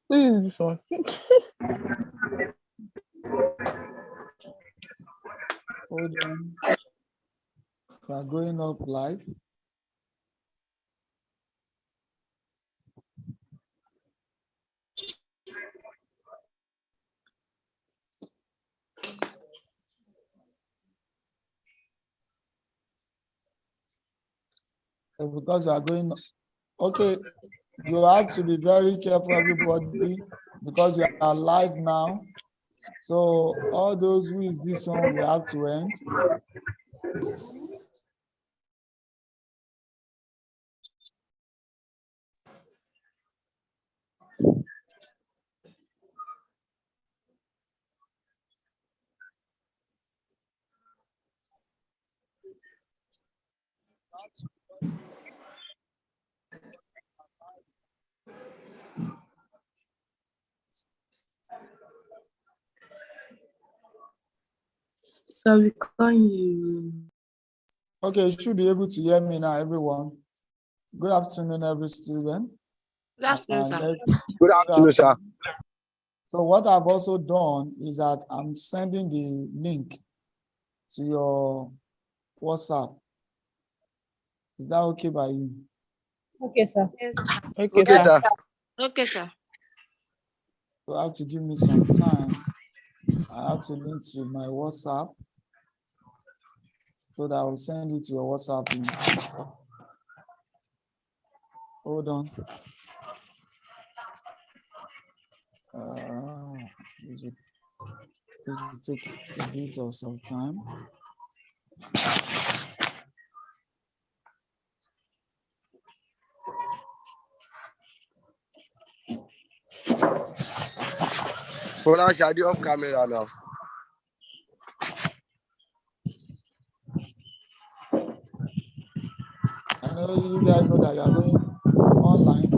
Who is this one? Hold on. We are going up live. So because we are going, okay, you have to be very careful, everybody, because we are live now. So all those who is this one, we have to end. So we can't you. Okay, you should be able to hear me now, everyone. Good afternoon, every student. Good afternoon, sir. Good afternoon, sir. So what I've also done is that I'm sending the link to your WhatsApp. Is that okay by you? Okay, sir. Yes. Okay, Okay, sir. sir. Okay, sir. You have to give me some time. I have to link to my WhatsApp so that I will send it to your WhatsApp link. Hold on. This will take a bit of some time. Hold on, Shadi, off camera now. I know you guys know that you are going online.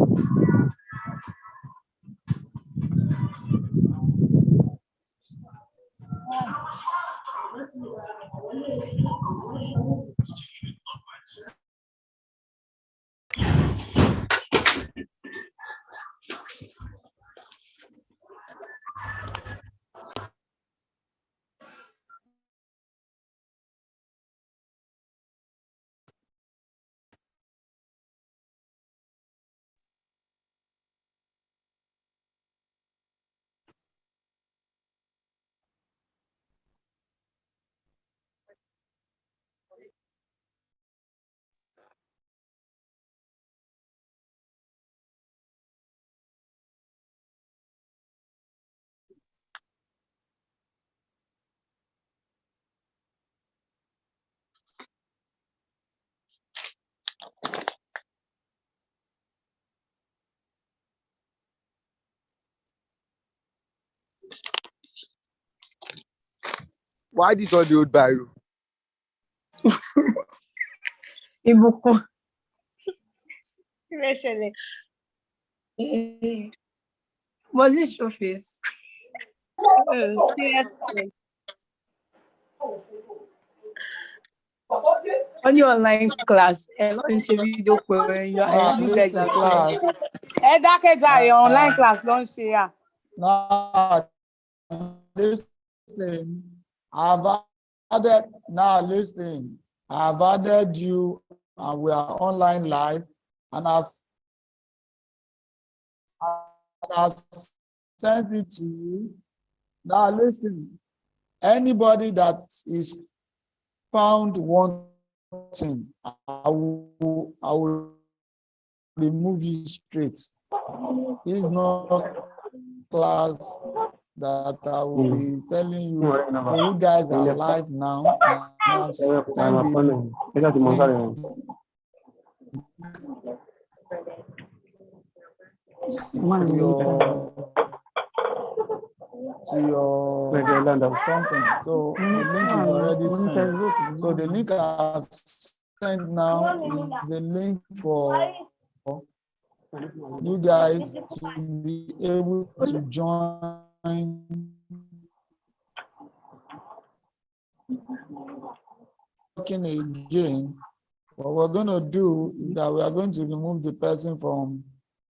Why this on the old Biro? Ibukun. Was it your face? Seriously. On your online class, video you guys Listen, are class. Your online class don't share. Now, listen. I've added, now listen. I've added you and we are online live and I've sent it to you. Now listen, anybody that is found wanting, I will remove you straight. This is not class that I will be telling you, oh, you guys are live now. And I've sent the to your something. So the link is already sent. So the link I've sent now is the link for you guys to be able to join working again. What we're going to do is that we are going to remove the person from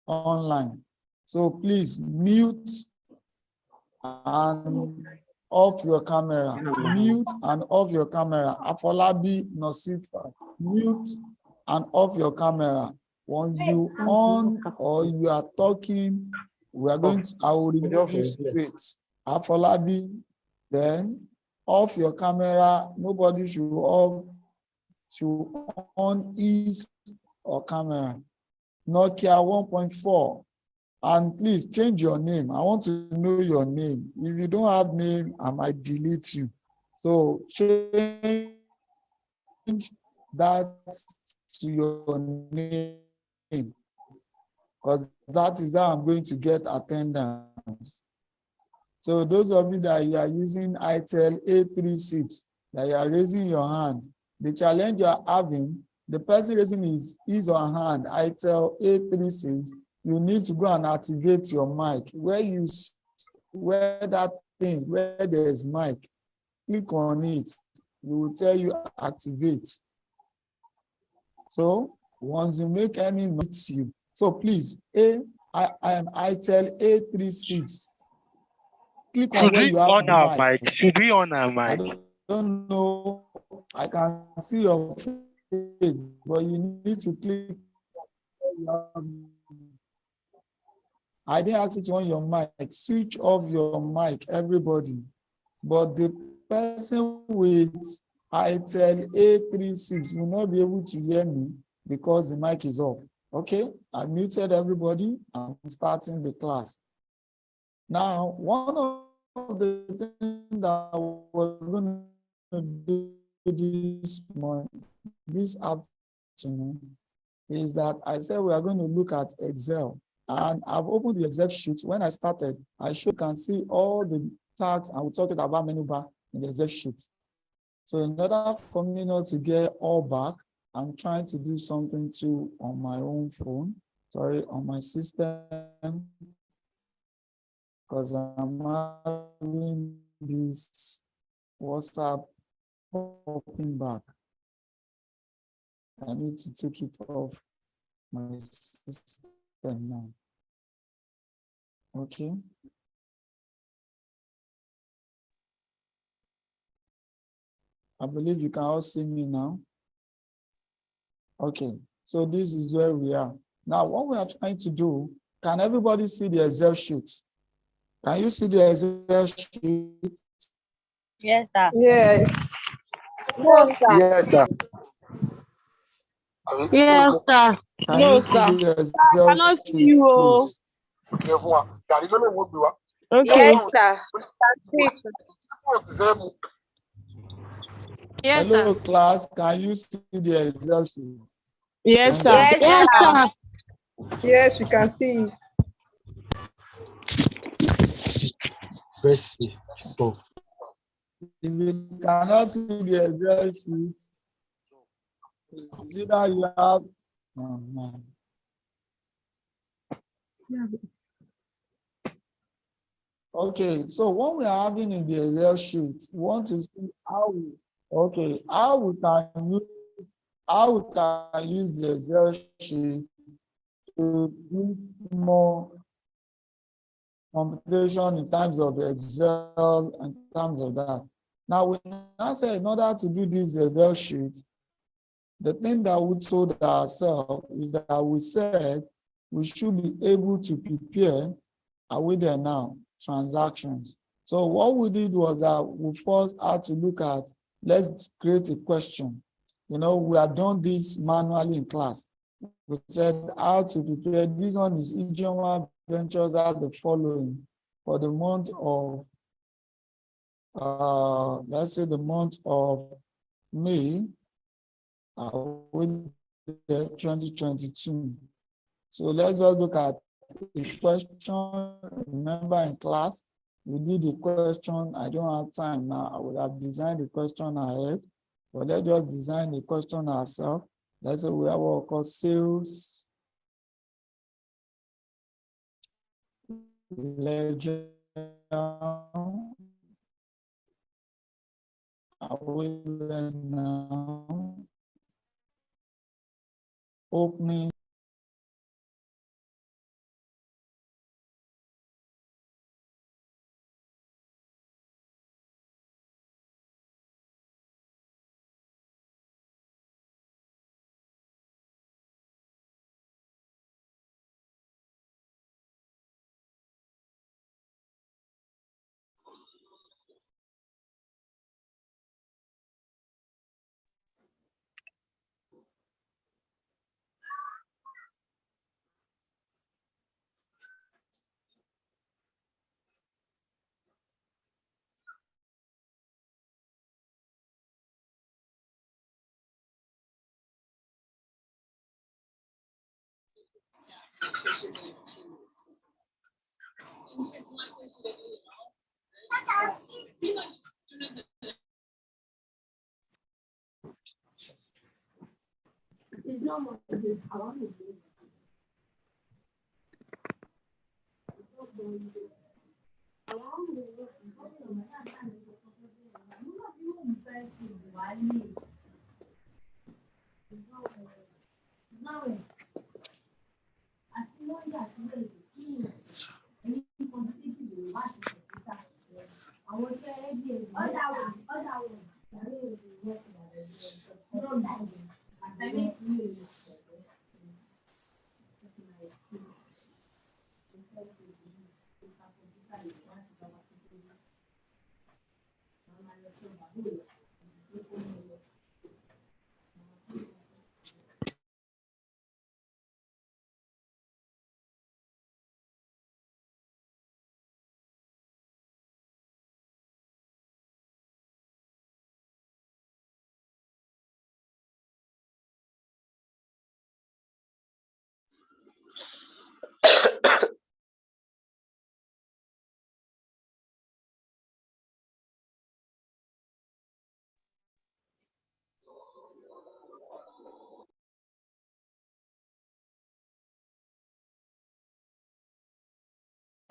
online. So please mute and off your camera. Mute and off your camera. Afolabi Nosifa, mute and off your camera. Once you on or you are talking, we are going to, I will remove you straight. Afolabi, then off your camera. Nobody should on his or camera. Nokia 1.4. And please change your name. I want to know your name. If you don't have name, I might delete you. So change that to your name, because that is how I'm going to get attendance. So those of you that you are using ITEL 836, that you are raising your hand, the challenge you are having, the person raising his or her hand, ITEL 836, you need to go and activate your mic. Where that thing, where there is mic, click on it. You will tell you activate. So once you make any notes, you. So please, I am ITEL 836. Click on where you have the mic. Should we on our I mic? don't know. I can see your face, but you need to click. I didn't ask you to on your mic. Switch off your mic, everybody. But the person with ITEL 836 will not be able to hear me because the mic is off. Okay, I muted everybody. I'm starting the class. Now, one of the things that we're going to do this afternoon is that I said we are going to look at Excel. And I've opened the Excel sheet. When I started, I sure can see all the tags and we're talking about menu bar in the Excel sheet. So in order for me not to get all back, I'm trying to do something too on my own phone, on my system, because I'm having this WhatsApp popping back. I need to take it off my system now. Okay. I believe you can all see me now. Okay, so this is where we are. Now, what we are trying to do, can everybody see the Excel sheet? Can you see the Excel sheet? Yes, sir. Yes. No, sir. Yes, sir. Yes, sir. Can No, you see sir. the I Excel cannot see sheet, you. please? Okay. Yes, sir. Yes, Hello, sir. class. Can you see the Excel sheet? Yes, Thank sir. you. Yes, sir. Yes, we can see it. Press C. Oh. If you cannot see the Excel sheet, it's either you have. Oh, man. Okay, so what we are having in the Excel sheet, we want to see how we can use the Excel sheet to do more computation in terms of Excel and in terms of that. Now, we now say in order to do this Excel sheet, the thing that we told ourselves is that we said we should be able to prepare, are we there now, transactions. So what we did was that we first had to look at, let's create a question. You know, we have done this manually in class. We said how to prepare. This one is Ijeoma Ventures are the following for the month of, let's say the month of May, with 2022. So let's just look at a question. Remember in class, we did a question. I don't have time now. I would have designed the question ahead, but let's just design the question ourselves. Let's say we have what we call sales ledger. Are we there now? Opening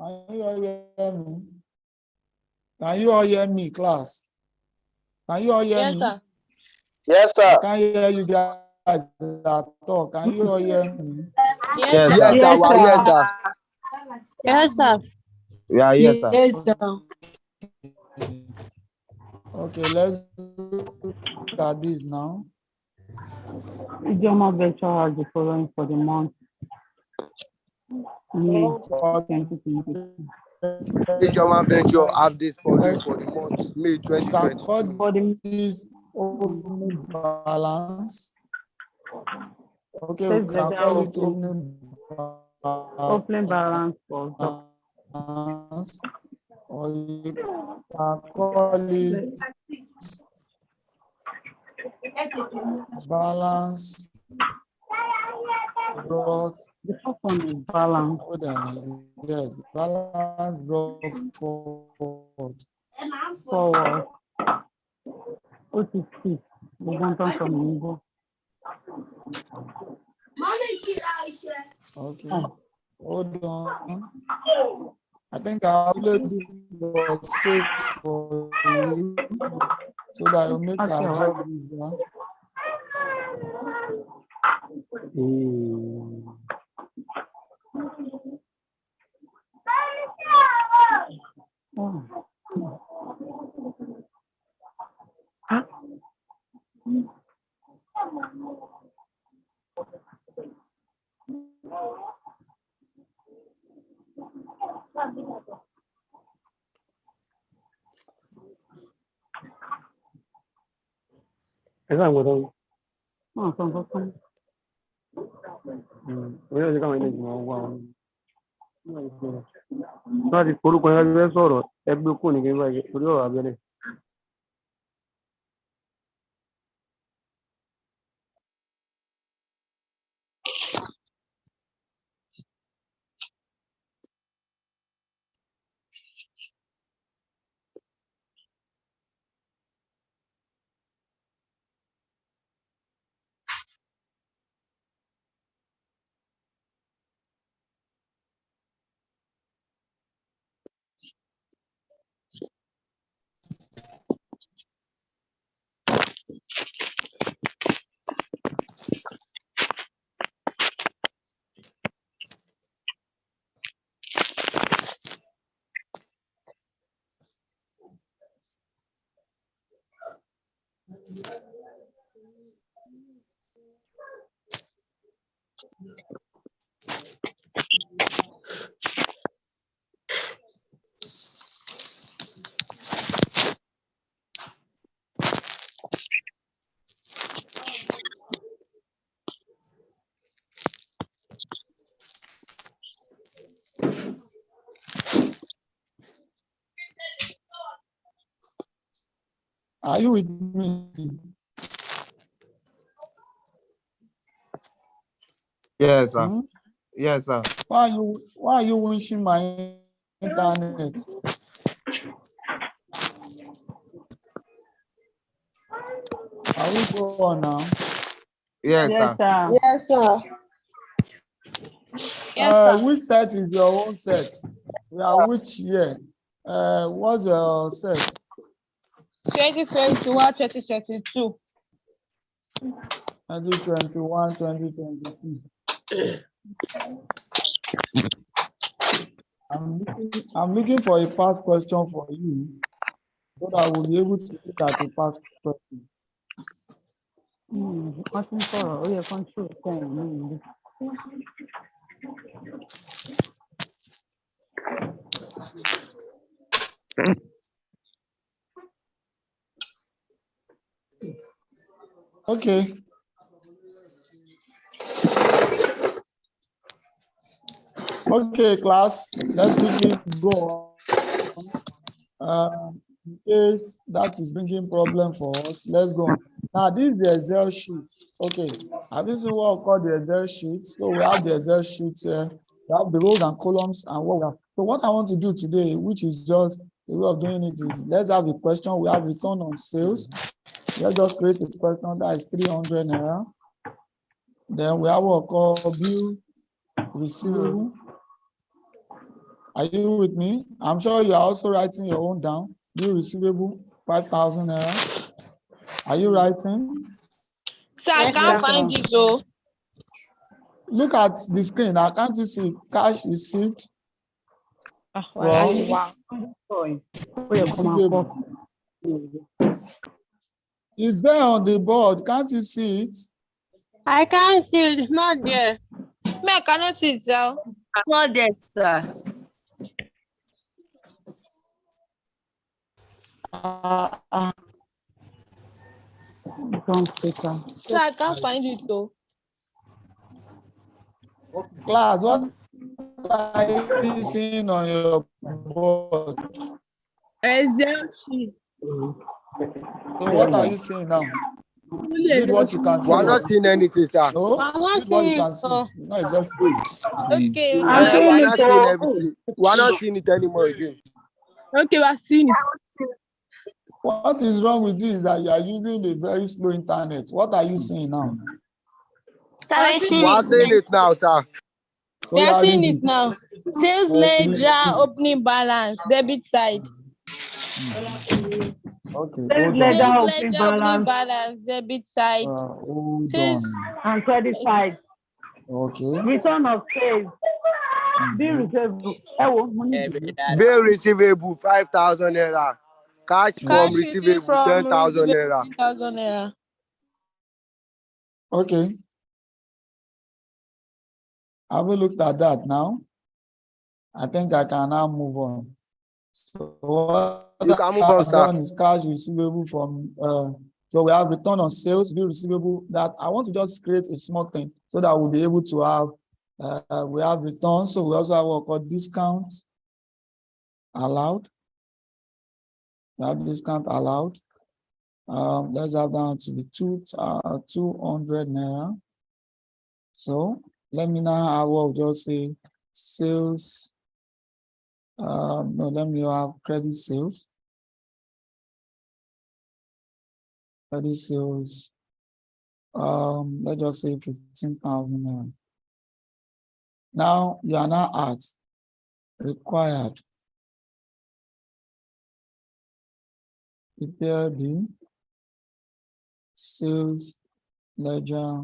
Can you all hear me? Can you all hear me, class? Can you all hear Yes, me? sir. Yes, I sir. can't hear you guys at all. Can you all hear me? Yes, Yes, sir. sir. We are here, sir. Yes, sir. We are here, sir. Yes, sir. Okay, let's look at this now. Idioma Venture has the following for the month May What 2022. German Venture have this following for the month May you can 2022. call For the this opening balance. Okay, first we can letter call of it opening opening balance for balance, or you can call it balance brought the first one is balance yes, balance brought forward. forward. OTC. We don't come from Igbo. Okay, Oh, hold on. I think I'll let it was safe for you so that you make okay, our what? job easier. Oh. Oh, so láti forúkọ yẹn fẹ́ sọ̀rọ̀ ẹgbẹ́ kò ní kí n bá yẹ torí ọ̀rọ̀ abẹ́lẹ̀. Are you with me? Yes, sir. Hmm? Yes, sir. Why are you wishing my internet? Are we go on now? Yes, Yes, sir. sir. Yes, sir. Which set is your own set? We are which year? What's your set? 2021, 2022. 2021, 2022. I'm looking for a past question for you, so that I will be able to look at the past question. Wọ́n ti ń sọ̀rọ̀, ó yẹ kó ń ṣe òkú ọ̀hún ní ìlú. Okay. Okay, class, let's quickly go on. In case that is bringing problem for us, let's go on. Now, this is the Excel sheet. Okay, and this is what we call the Excel sheet. So we have the Excel sheet here. We have the rows and columns and what we have. So what I want to do today, which is just the way of doing it, is let's have a question. We have return on sales. Let's just create a question that is 300 naira. Then we have what we call bill receivable. Are you with me? I'm sure you are also writing your own down. Bill receivable, 5,000 naira. Are you writing? So I can't find it though. Look at the screen. Now, can't you see cash received? From Wow. Ó yẹ kó máa kọ́. It's there on the board. Can't you see it? I can't see it. It's not there. Me, I cannot see it, sir. Not there, sir. Don't speak up. So I can't find it though. Class, what are you seeing on your board? Excel sheet. So what are you seeing now? Read what you can see. We are not seeing anything, sir. No, I want read what you to can see. No, it's just Okay, We okay. are not seeing seeing it. everything. We are not seeing it anymore again. Okay, we're seeing it. What is wrong with you is that you are using a very slow internet. What are you seeing now? So we're We seeing are it. seeing it now, sir. We are seeing read it now. Sales ledger, opening balance, debit side. Okay, Sales hold ledger, on. Sales opening ledger, opening balance, balance, debit side. Hold Sales. on. and credit side. Okay. Return of sales. Bill receivable. Ẹ wo, mo ní ìdílé. Bill receivable 5,000 naira. Cash from Cash received receivable from 10,000 receivable, naira. 10,000 naira. Okay. Have we looked at that now? I think I can now move on. So what You can move on, I've sir. done is cash receivable from so we have return on sales, bill receivable. That I want to just create a small thing so that we'll be able to have we have return. So we also have what called discounts allowed. We have discount allowed. Let's have down to be 200 naira. So let me now have what we'll just say sales. No, let me have credit sales. Credit sales. Let's just say 15,000 naira. Now you are now asked required. Prepare the sales ledger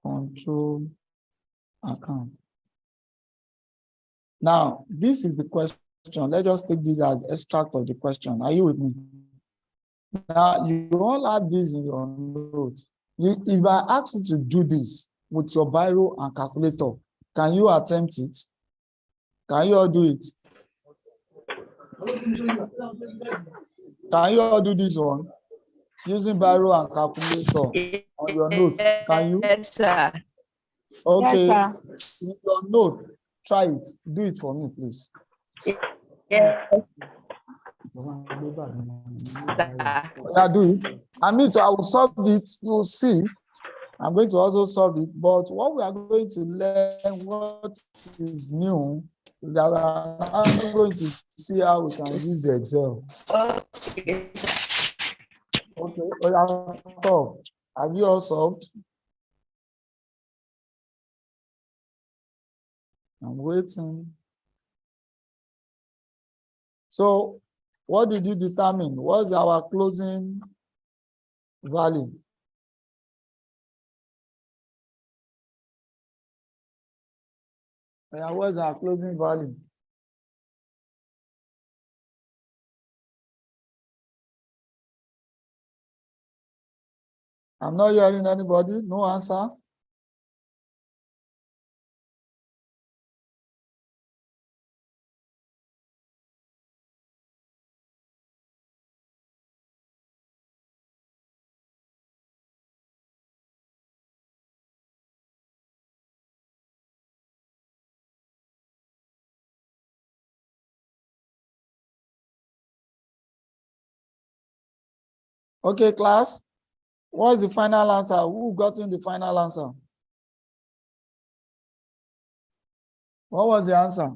control account. Now, this is the question. Let's just take this as extract of the question. Are you with me? Now, you all have this in your notes. If I ask you to do this with your biro and calculator, can you attempt it? Can you all do it? Can you all do this one? Using biro and calculator on your note, can you? Yes, sir. Okay, Yes, in your note, try it. Do it for me, please. Yes, Yeah, do it. I mean, so I will solve it. You will see. I'm going to also solve it, but what we are going to learn, what is new, is that we are now going to see how we can use Excel. Okay. Okay, we are solved. Have you all solved? I'm waiting. So, what did you determine? What's our closing value? Yeah, what's our closing value? I'm not hearing anybody. No answer. Okay, class. What's the final answer? Who got in the final answer? What was the answer?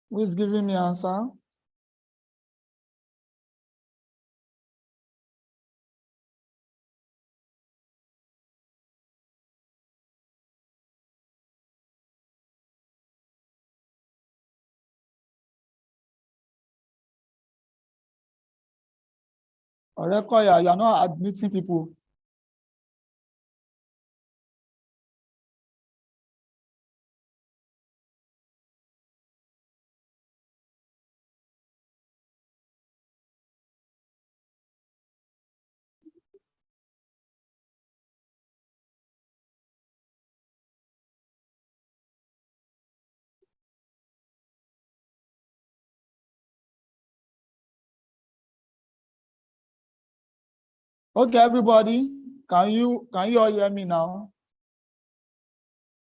Who is giving me answer? Orekoya, you are not admitting people. Okay, everybody, can you all hear me now?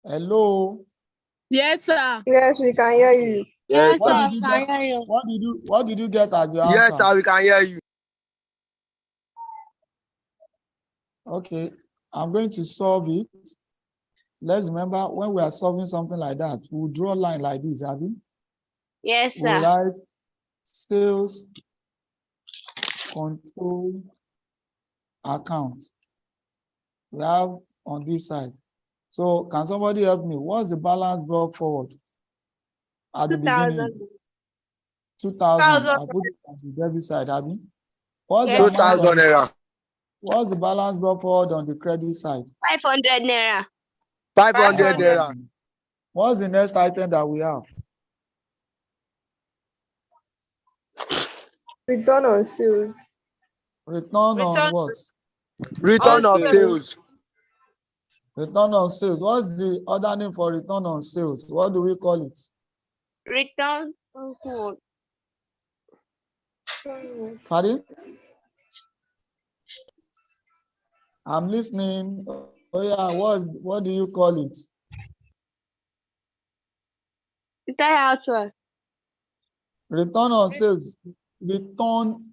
Hello. Yes, sir. Yes, we can hear you. Yes, What sir. did you get? What did you get as your Yes, answer? sir, we can hear you. Okay, I'm going to solve it. Let's remember when we are solving something like that, we'll draw a line like this, have you? Yes, We'll sir. write sales control account. We have on this side. So can somebody help me? What's the balance brought forward at the beginning? 2,000. I put it on the debit side, have you? What's the Yes, amount 2,000 naira. What's the balance brought forward on the credit side? 500 naira. 500 naira. What's the next item that we have? Return on sales. Return on what? Return of sales. Return on sales. What's the other name for return on sales? What do we call it? Return on code. Pardon? I'm listening. Oh yeah, what do you call it? Return outward. Return on sales. Return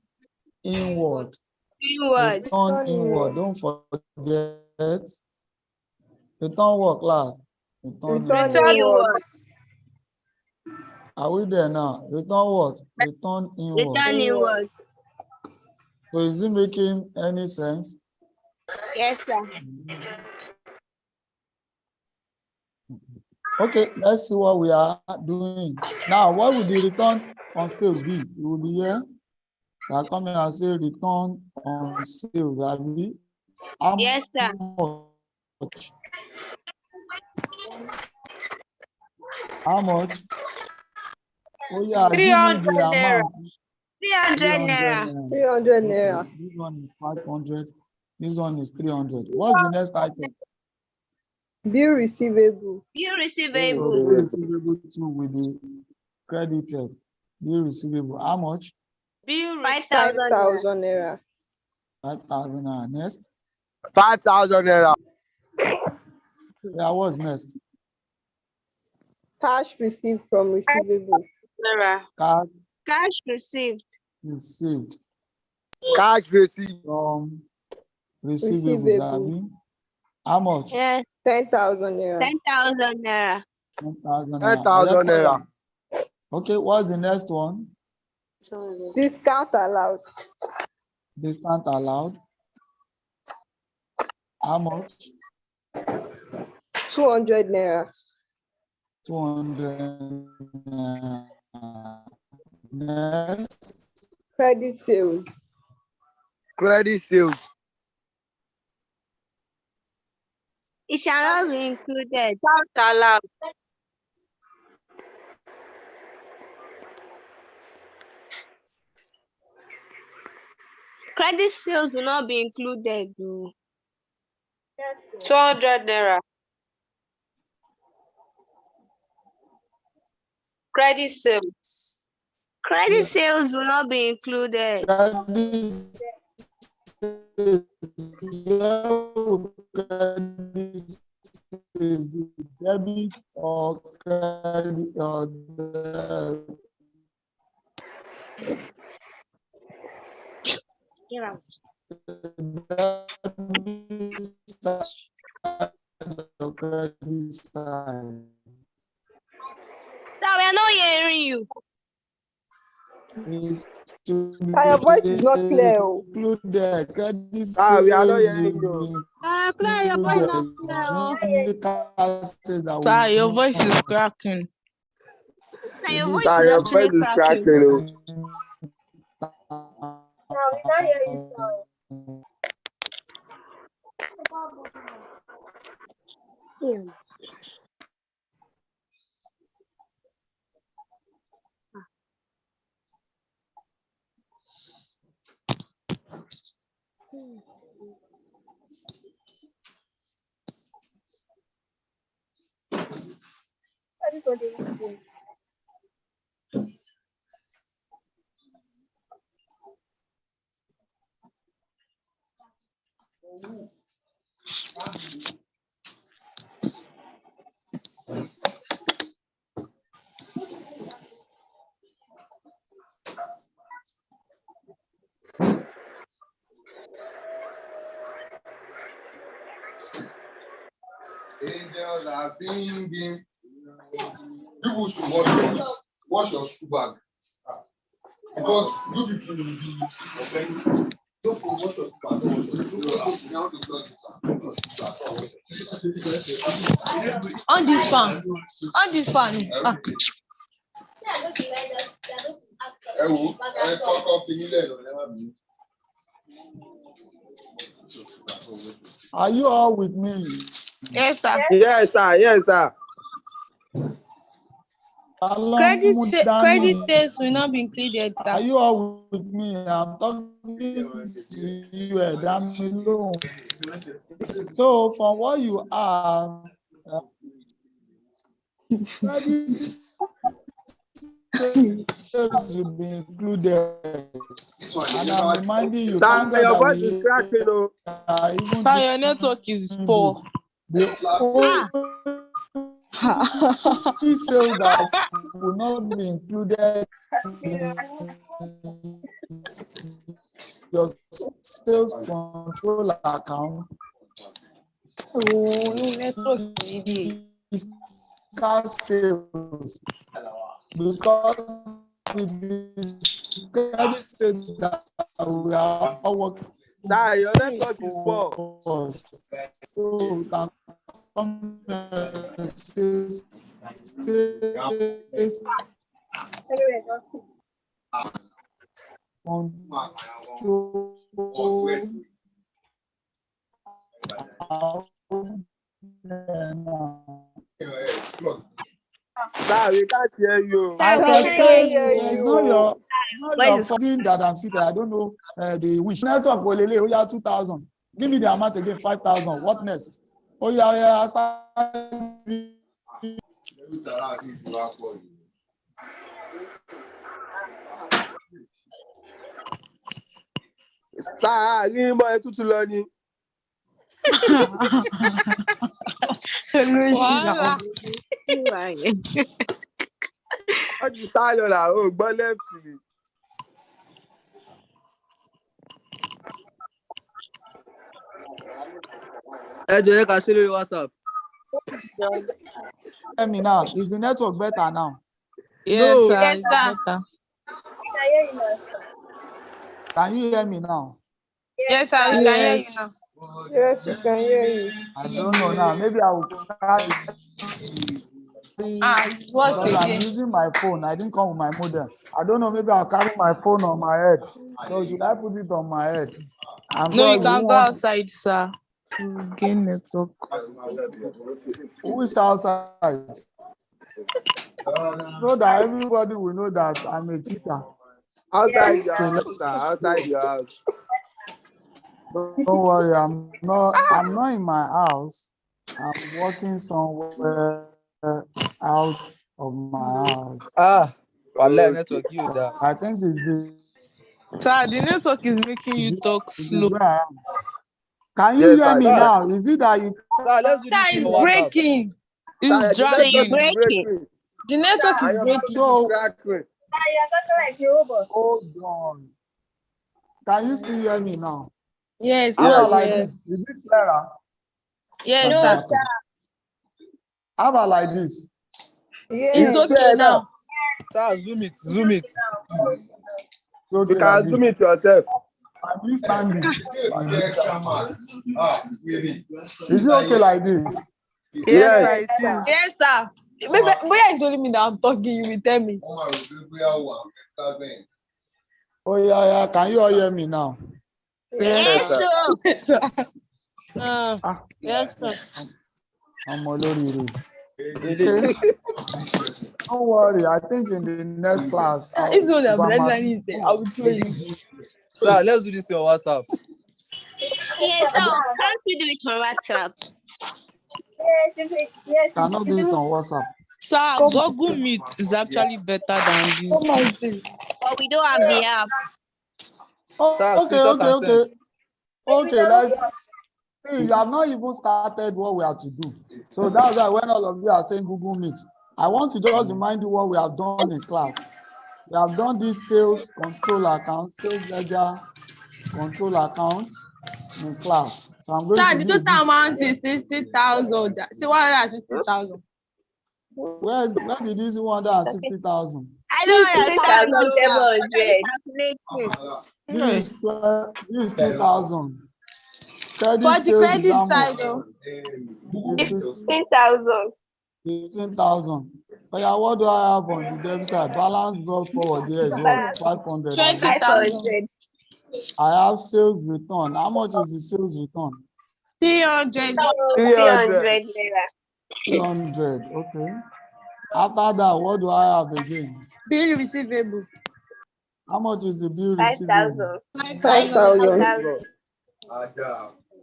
inward. Inward. Return inward. Don't forget. Return what, class? Return Return inward. inwards. Are we there now? Return what? Return inward. Return inward. So is it making any sense? Yes, sir. Okay, let's see what we are doing. Now, what would the return on sales be? You will be here. So I come here and say return on sales. How Yes, sir. much? How much? Oh yeah, give me the amount. 300 naira. 300 naira. This one is 500. This one is 300. What's the next item? Bill receivable. Bill So receivable. bill receivable too will be credited. Bill receivable. How much? 5,000 naira. 5,000 naira. 5,000. Next. 5,000 naira. Yeah, what's next? Cash received from receivable. Cash Cash received. Received. Cash received. From receivables, Receivable. how much? Yes. 10,000 naira. 10,000 naira. 10,000 10,000 naira. Okay, what's the next one? Discount allowed. Discount allowed. How much? 200 naira. 200. Next. Credit sales. Credit sales. It shall not be included. Discount allowed. Credit sales will not be included. 200 naira. Credit sales. Credit sales will not be included. Credit debit or credit or credit side. Now we are not hearing you. Your voice is not clear. Oh. Include the credit We are not sales hearing you. Clear, your voice is not clear. Sir, your voice is cracking. Now your voice Sir, is your actually voice is cracking. cracking. Angels are singing. People should wash your shoe bag. Because you people will be offended. Don't wash your shoe bag. On this one. On this one. Ah. Are you all with me? Yes, sir. Yes, sir. Yes, sir. Credit sales will not be included, sir. Are you all with me? I'm talking to you, Damilo. So, from what you are, credit sales will be included. And I'm reminding you, Sir, your voice is cracking. Sir, your network is poor. The only sale that will not be included in your sales control account is car sales, because it is credit sales that we are all working. Sir, your network is poor. So that Sir, we can't hear you. As I said, it's not your fault that I'm sitting. I don't know the wish. Network will lay 2,000. Give me the amount again, 5,000. What next? Oh yeah. Sir, ní mọ ẹtútù lọ ni. Wọ́n ti sá lọ là ó gbọ́ left mi. Ẹ jẹ́ ká ṣe lórí WhatsApp. Hear me now. Is the network better now? Yes, No. sir. Yes, It's sir. better. Can you hear me now? Yes, sir. We can hear you now. Yes, we can hear you. I don't know now. Maybe I will carry What because I'm again? using my phone. I didn't come with my modem. I don't know. Maybe I'll carry my phone on my head. So should I put it on my head? I'm No, sure you can won't go want outside, sir, to gain network. who is outside. So that everybody will know that I'm a cheater. Outside your Okay, house, sir. Outside your house. don't worry, I'm not in my house. I'm working somewhere out of my house. Wàhálà network yóò dáa. I think it's the Sir, the network is making you talk it is slow. where I am. Can you Yes, hear sir. me Sir, now? Is it that you let's do Sir, this thing it's on WhatsApp. breaking. Sir, It's the network is dragging. breaking. The network And is your breaking. Bluetooth is crackling. hold on? Can you still hear me now? Yes, How sir. about like Yes. this? Is it clearer? Yes, sir. How about like this? Yes. It's okay clear now. Sir, zoom it. Zoom it. Okay, You can like zoom this. it yourself. Are you standing? Extra man. Really. Is it okay like this? Yes, Yes. sir. It is. Yes, sir. Where is only me that I'm talking? You will tell me. Oh yeah. Can you all hear me now? Yes, sir. Yes, sir. Yes, sir. I'm already. Really? Okay. Don't worry. I think in the next class, If you if want I'm to at- is there, I will throw you. Sir, let's do this on WhatsApp. Yes, so can't we do it on WhatsApp? cannot do it on WhatsApp. Sir, Google Meet is actually better than this. But we don't have the app. Oh, Sir, okay. screenshot and send. Okay, let's see. You have not even started what we have to do. So that's why when all of you are saying Google Meet, I want to just remind you what we have done in class. We have done this sales control account, sales ledger control account in class. So I'm going Sir, to the do a total bit. amount is 60,000. See, 160,000. Where did you see 160,000? I don't understand. This is 2,000. Credit For the sales credit is how side, much? though. 15,000. 15,000. Oh yeah, what do I have on the debit side? Balance brought forward there is what? 500. 20,000. I have sales return. How much is the sales return? 300. 300. 300. Okay. After that, what do I have again? Bill receivable. How much is the bill receivable? 5,000.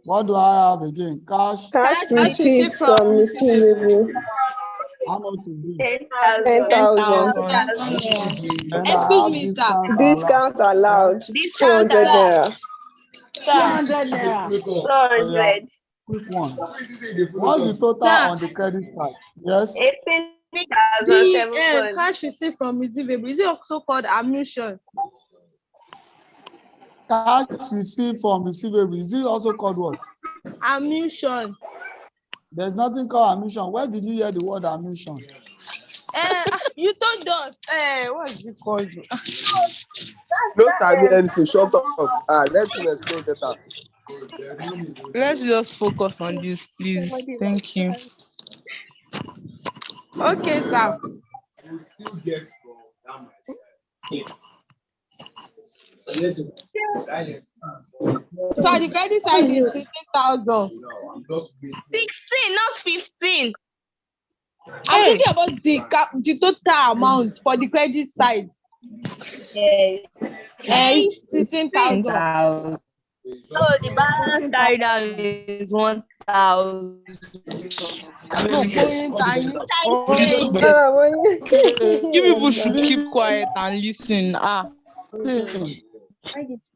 What do I have again? Cash. Cash received from receivable. How much is it? 10,000. 10,000. Then I Excuse have me, sir. discount allowed. Discount allowed. Discount 200 naira. 200 naira. Oh, yeah. Quick one. What's the total Sir. on the credit side? Yes. The cash received from receivable, is it also called ammunition? Cash received from receivable. Is it also called what? Ammunition. There's nothing called admission. Where did you hear the word admission? You told us. What's it called? Don't say anything. Shut up. Let him explain better. Let's just focus on this, please. Thank you. Okay, sir. So the credit side is 16,000. 16, not 15. I'm talking about the total amount for the credit side. Yes. 16,000. So the balance carried out is 1,000. You people should keep quiet and listen. It's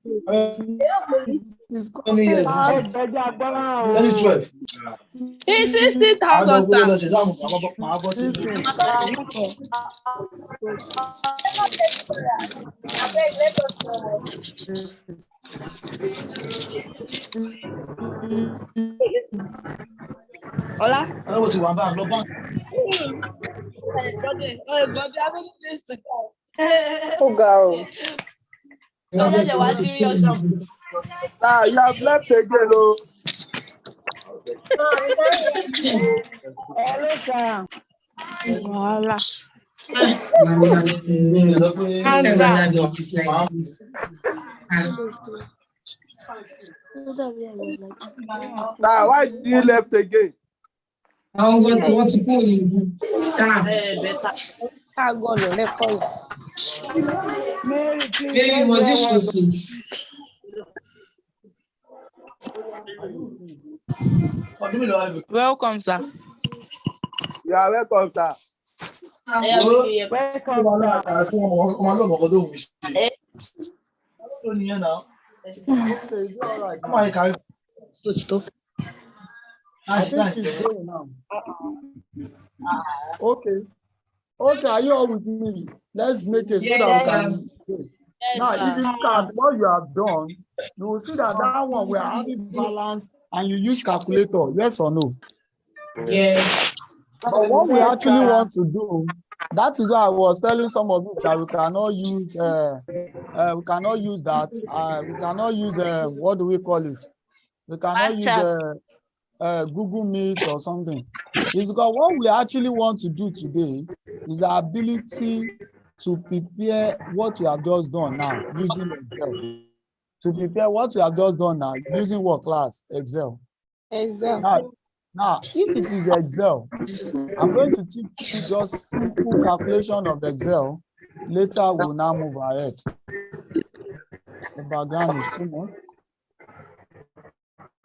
How many years? Ẹgbẹ̀jẹ̀ agbọ́ràn o. Only 12. It's 60,000, sir. Listen, Ola. I was one bank, no bank. Ó ga o. Ah, you have left again, oh. Hello, sir. Voila. Nah, why did you left again? Mary, please, let's get one. Welcome, sir. You are welcome, sir. I think it's going now. Okay. Okay, are you all with me? Let's make it so that we can go. Now, if you look at what you have done, you will see that that one we are having balance and you use calculator, yes or no? Yes. But what we actually want to do, that is why I was telling some of you that we cannot use that. We cannot use what do we call it? We cannot use Google Meet or something. It's because what we actually want to do today is our ability to prepare what we have just done now using Excel. To prepare what we have just done now using what class? Excel. Now, if it is Excel, I'm going to teach you just simple calculation of Excel. Later, we'll now move ahead. The background is too much.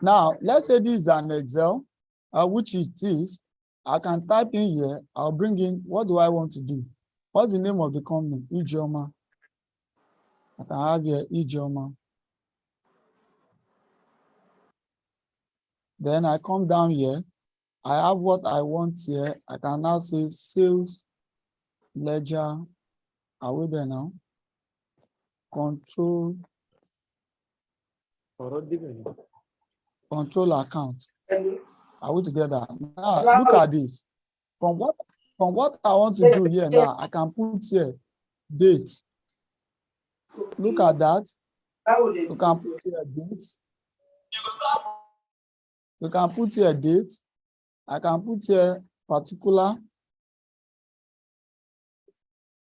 Now, let's say this is an Excel, which it is. I can type in here. I'll bring in, what do I want to do? What's the name of the company? Ijeoma. I can have here Ijeoma. Then I come down here. I have what I want here. I can now say sales ledger. Are we there now? Control account. Are we together? Now look at this. From what I want to do here now, I can put here date. Look at that. You can put here date. You can put here date. I can put here particular.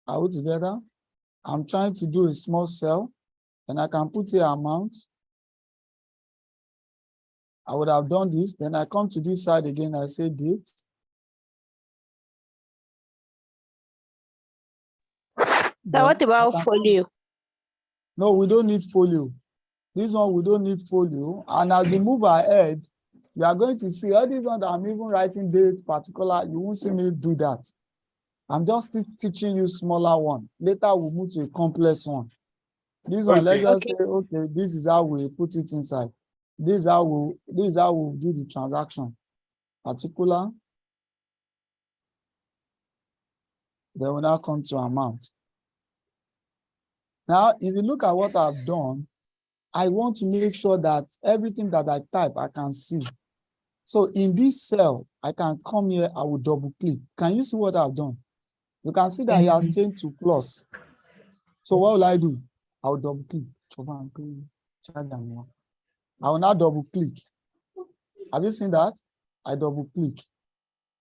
Are we together? I'm trying to do a small cell, and I can put here amount. I would have done this. Then I come to this side again. I say date. So what about folio? No, we don't need folio. This one, we don't need folio. And as we move ahead, you are going to see all these ones that I'm even writing date particular. You won't see me do that. I'm just teaching you smaller one. Later, we'll move to a complex one. This one, let's just say, okay, this is how we put it inside. This is how we'll do the transaction. Particular. Then we'll now come to amount. Now, if you look at what I've done, I want to make sure that everything that I type, I can see. So in this cell, I can come here, I will double click. Can you see what I've done? You can see that it has changed to plus. So what will I do? I will double click. I will now double click. Have you seen that? I double click.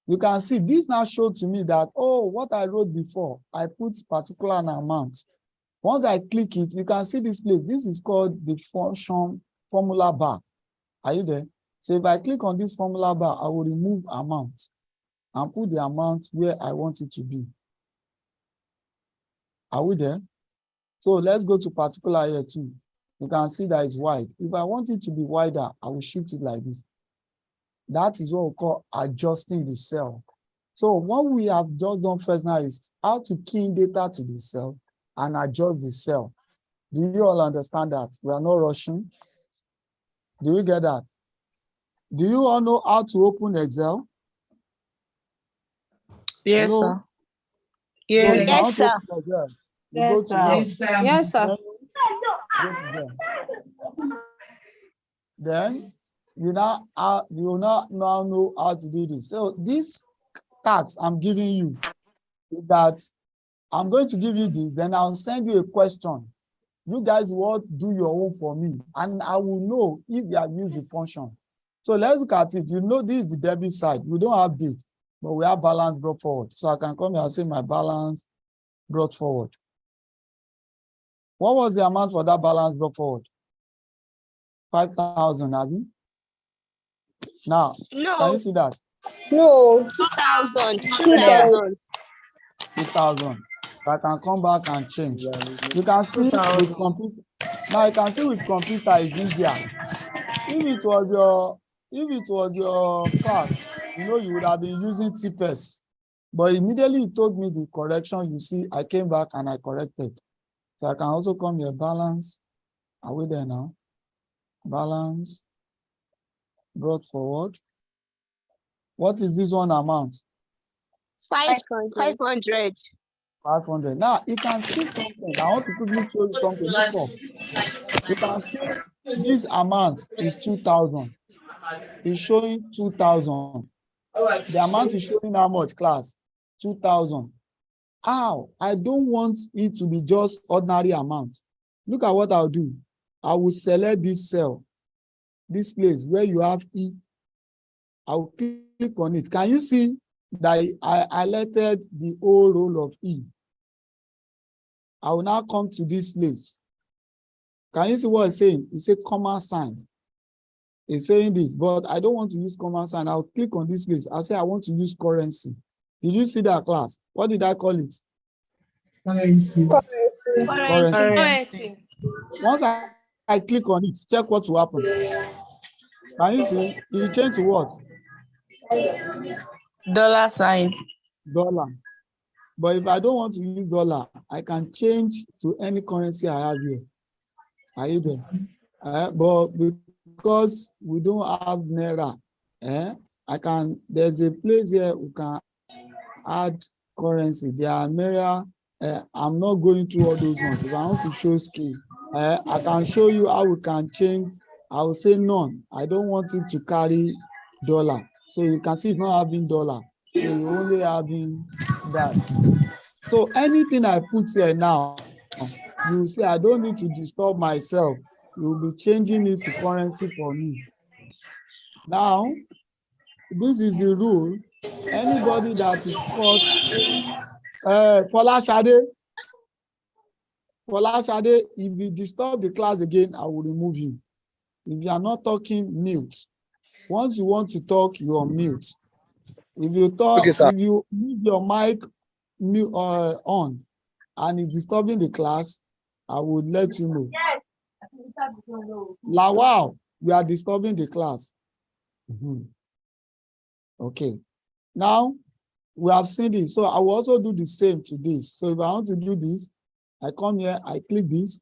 You can see this now showed to me that, oh, what I wrote before, I put particular amount. Once I click it, you can see this place. This is called the function formula bar. Are you there? So if I click on this formula bar, I will remove amount and put the amount where I want it to be. Are we there? So let's go to particular here too. You can see that it's wide. If I want it to be wider, I will shift it like this. That is what we call adjusting the cell. So what we have just done first now is how to key in data to the cell and adjust the cell. Do you all understand that? We are not rushing. Do you get that? Do you all know how to open Excel? Yes, Hello? sir. So if I Yes, want to sir. open Excel, you Yes, go to sir. what? Yes, sir. Yes, sir. Go to there. Then you now know how to do this. So this task I'm giving you is that I'm going to give you this, then I'll send you a question. You guys will do your own for me, and I will know if you have used the function. So let's look at it. You know, this is the debit side. We don't have date, but we have balance brought forward. So I can come here and say my balance brought forward. What was the amount for that balance brought forward? 5,000, have you? Now, can No, you see that? No. 2,000. 2,000. 2,000. I can come back and change. You can see with computer. Now you can see with computer is easier. If it was your class, you know, you would have been using TPS. But immediately you told me the correction, you see, I came back and I corrected. So I can also come here, balance. Are we there now? Balance brought forward. What is this one amount? 500. 500. Now you can see something. I want to quickly show you something. Look up. You can see this amount is 2,000. It's showing 2,000. The amount is showing how much, class? 2,000. How? I don't want it to be just ordinary amount. Look at what I'll do. I will select this cell, this place where you have E. I'll click on it. Can you see that I highlighted the whole row of E? I will now come to this place. Can you see what it's saying? It's a comma sign. It's saying this, but I don't want to use comma sign. I'll click on this place. I'll say I want to use currency. Did you see that, class? What did I call it? Currency. Currency. Once I click on it, check what will happen. Can you see? It changed to what? Dollar sign. Dollar. But if I don't want to use dollar, I can change to any currency I have here. Are you there? But because we don't have Naira, there's a place here we can add currency. There are Naira. I'm not going through all those ones. If I want to show skill, I can show you how we can change. I will say none. I don't want it to carry dollar. So you can see it's not having dollar. So you only having that. So anything I put here now, you see, I don't need to disturb myself. You'll be changing it to currency for me. Now, this is the rule. Anybody that is caught, Folashade, if you disturb the class again, I will remove you. If you are not talking, mute. Once you want to talk, you are mute. If you talk, Okay, sir. if you leave your mic on and it's disturbing the class, I would let you know. Wow, you are disturbing the class. Okay. Now, we have seen this. So I will also do the same to this. So if I want to do this, I come here, I click this,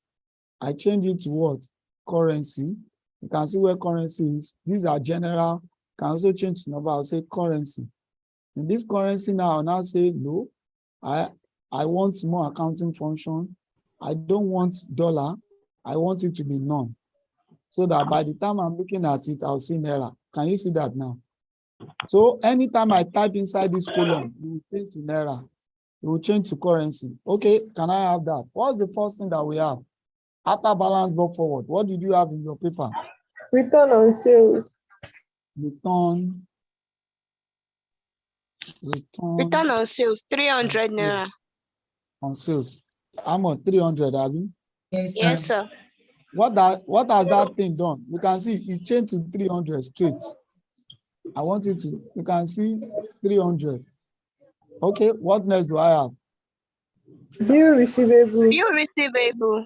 I change it to what? Currency. You can see where currency is. These are general. You can also change the number. I'll say currency. In this currency now, I'll now say no. I want more accounting function. I don't want dollar. I want it to be none. So that by the time I'm looking at it, I'll see Naira. Can you see that now? So anytime I type inside this column, it will change to Naira. It will change to currency. Okay, can I have that? What's the first thing that we have? After balance brought forward, what did you have in your paper? Return on sales. Return on sales, 300 naira. On sales. How much? 300, have you? Yes, sir. What has that thing done? You can see it changed to 300 straight. I want you to, you can see 300. Okay, what next do I have? Bill receivable. Bill receivable.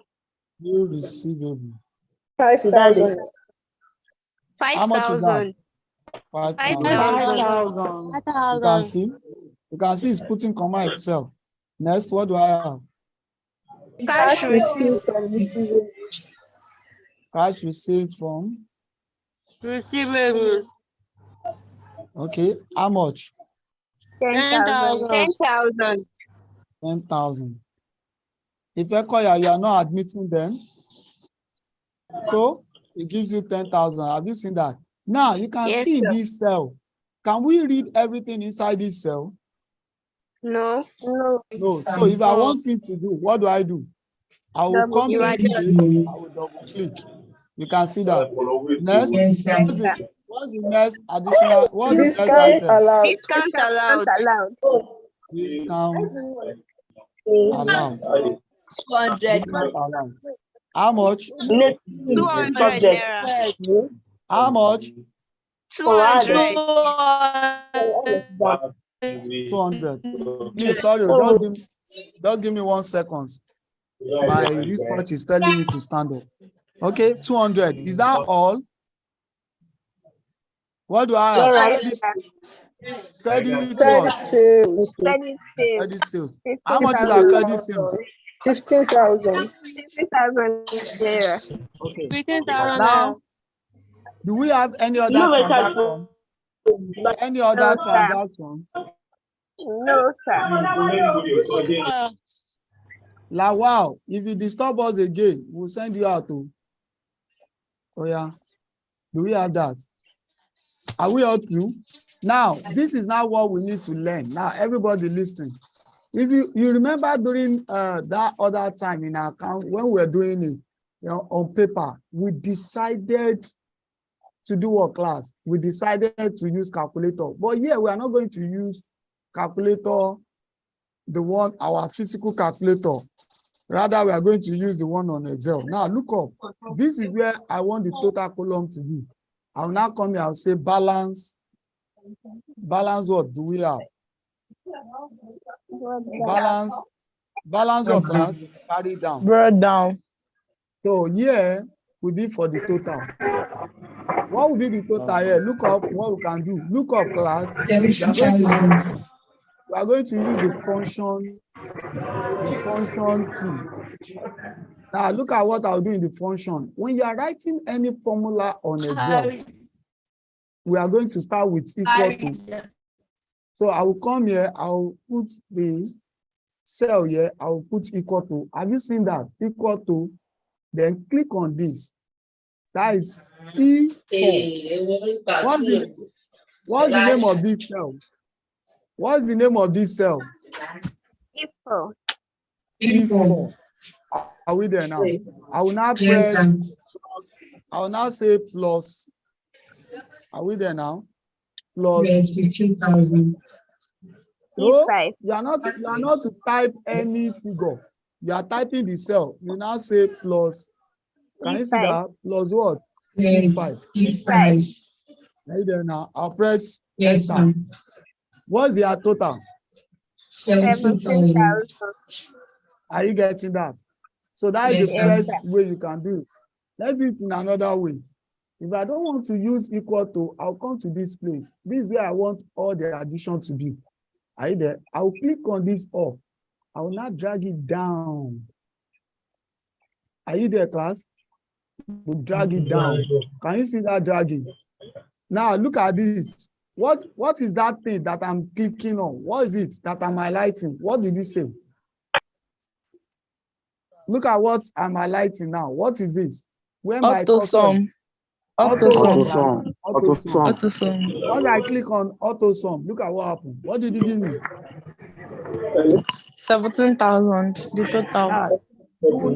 Bill receivable. 5,000. How much is that? 5,000. 5,000. You can see it's putting comma itself. Next, what do I have? Cash received from receivable. Cash received from. Receivables. Okay. How much? 10,000. 10,000. 10,000. If Ekoya, you are not admitting them, so it gives you 10,000. Have you seen that? Now you can Yes, see sir. this cell. Can we read everything inside this cell? No. No. No. So if I want it to do, what do? I will Double come You to are this just. page. I will double click. You can see that. Next, what's the next additional? What's the next Discount item? allowed. Discount allowed. Discount allowed. 200. Discount allowed. How much? 200 naira. How much? 200. 200. Please, sorry, don't give me 1 second. My wristwatch is telling me to stand up. Okay, 200. Is that all? What do I have? Credit what? Sales. Credit sales. How much is our credit sales? 15,000. 50,000 naira. Okay. 15,000 Now, do we have any other transaction? Any other No, sir. transaction? No, sir. Like, wow, if you disturb us again, we'll send you out to. Oh, yeah. Do we have that? Are we all through? Now, this is now what we need to learn. Now, everybody listen. If you remember during that other time in our account, when we were doing it, on paper, we decided to do a class. We decided to use calculator. But here, we are not going to use calculator, our physical calculator. Rather, we are going to use the one on Excel. Now, look up. This is where I want the total column to be. I'll now come here, I'll say balance. Balance what do we have? Balance of class, carry down. Brought down. So here will be for the total. What will be the total here? Look up what we can do. Look up class. We are going to use the function key. Now look at what I'll do in the function. When you are writing any formula on Excel, we are going to start with equal to. So I will come here, I'll put the cell here, I will put equal to. Have you seen that? Equal to, then click on this. That is E4. What's the name of this cell? What's the name of this cell? E4. E4. Are we there now? I will now press, I will now say plus. Are we there now? Plus. Yes, 15,000. No, you are not to type any figure. You are typing the cell. You now say plus. Can you see that? Plus what? Yes, 5. E5. Right there now. I'll press Yes, enter. What's the total? 17,000. Are you getting that? So that is the best way you can do it. Let's do it in another way. If I don't want to use equal to, I'll come to this place. This is where I want all the addition to be. Are you there? I'll click on this up. I will not drag it down. Are you there, class? We'll drag it down. Can you see that dragging? Now look at this. What is that thing that I'm clicking on? What is it that I'm highlighting? What did it say? Look at what I'm highlighting now. What is this? Where my cursor is? Auto-sum. When I click on auto sum, look at what happened. What did it give me? 17,000. The total. You will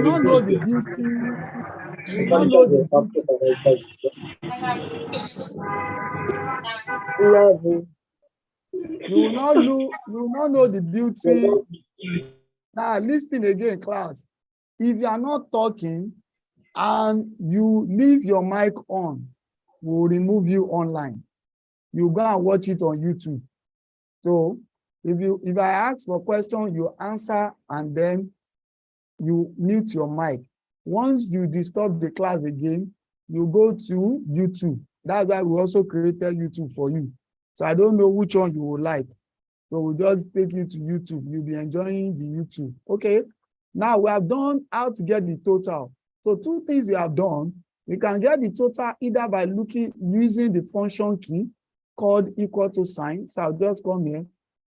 not know the beauty. You will not know the beauty. You will not know the beauty. Now listen again, class. If you are not talking and you leave your mic on, we will remove you online. You go and watch it on YouTube. So if I ask for a question, you answer and then you mute your mic. Once you disturb the class again, you go to YouTube. That's why we also created YouTube for you. So I don't know which one you would like. So we'll just take you to YouTube. You'll be enjoying the YouTube. Okay. Now we have done how to get the total. So two things we have done. We can get the total either by using the function key called equal to sign. So I'll just come here.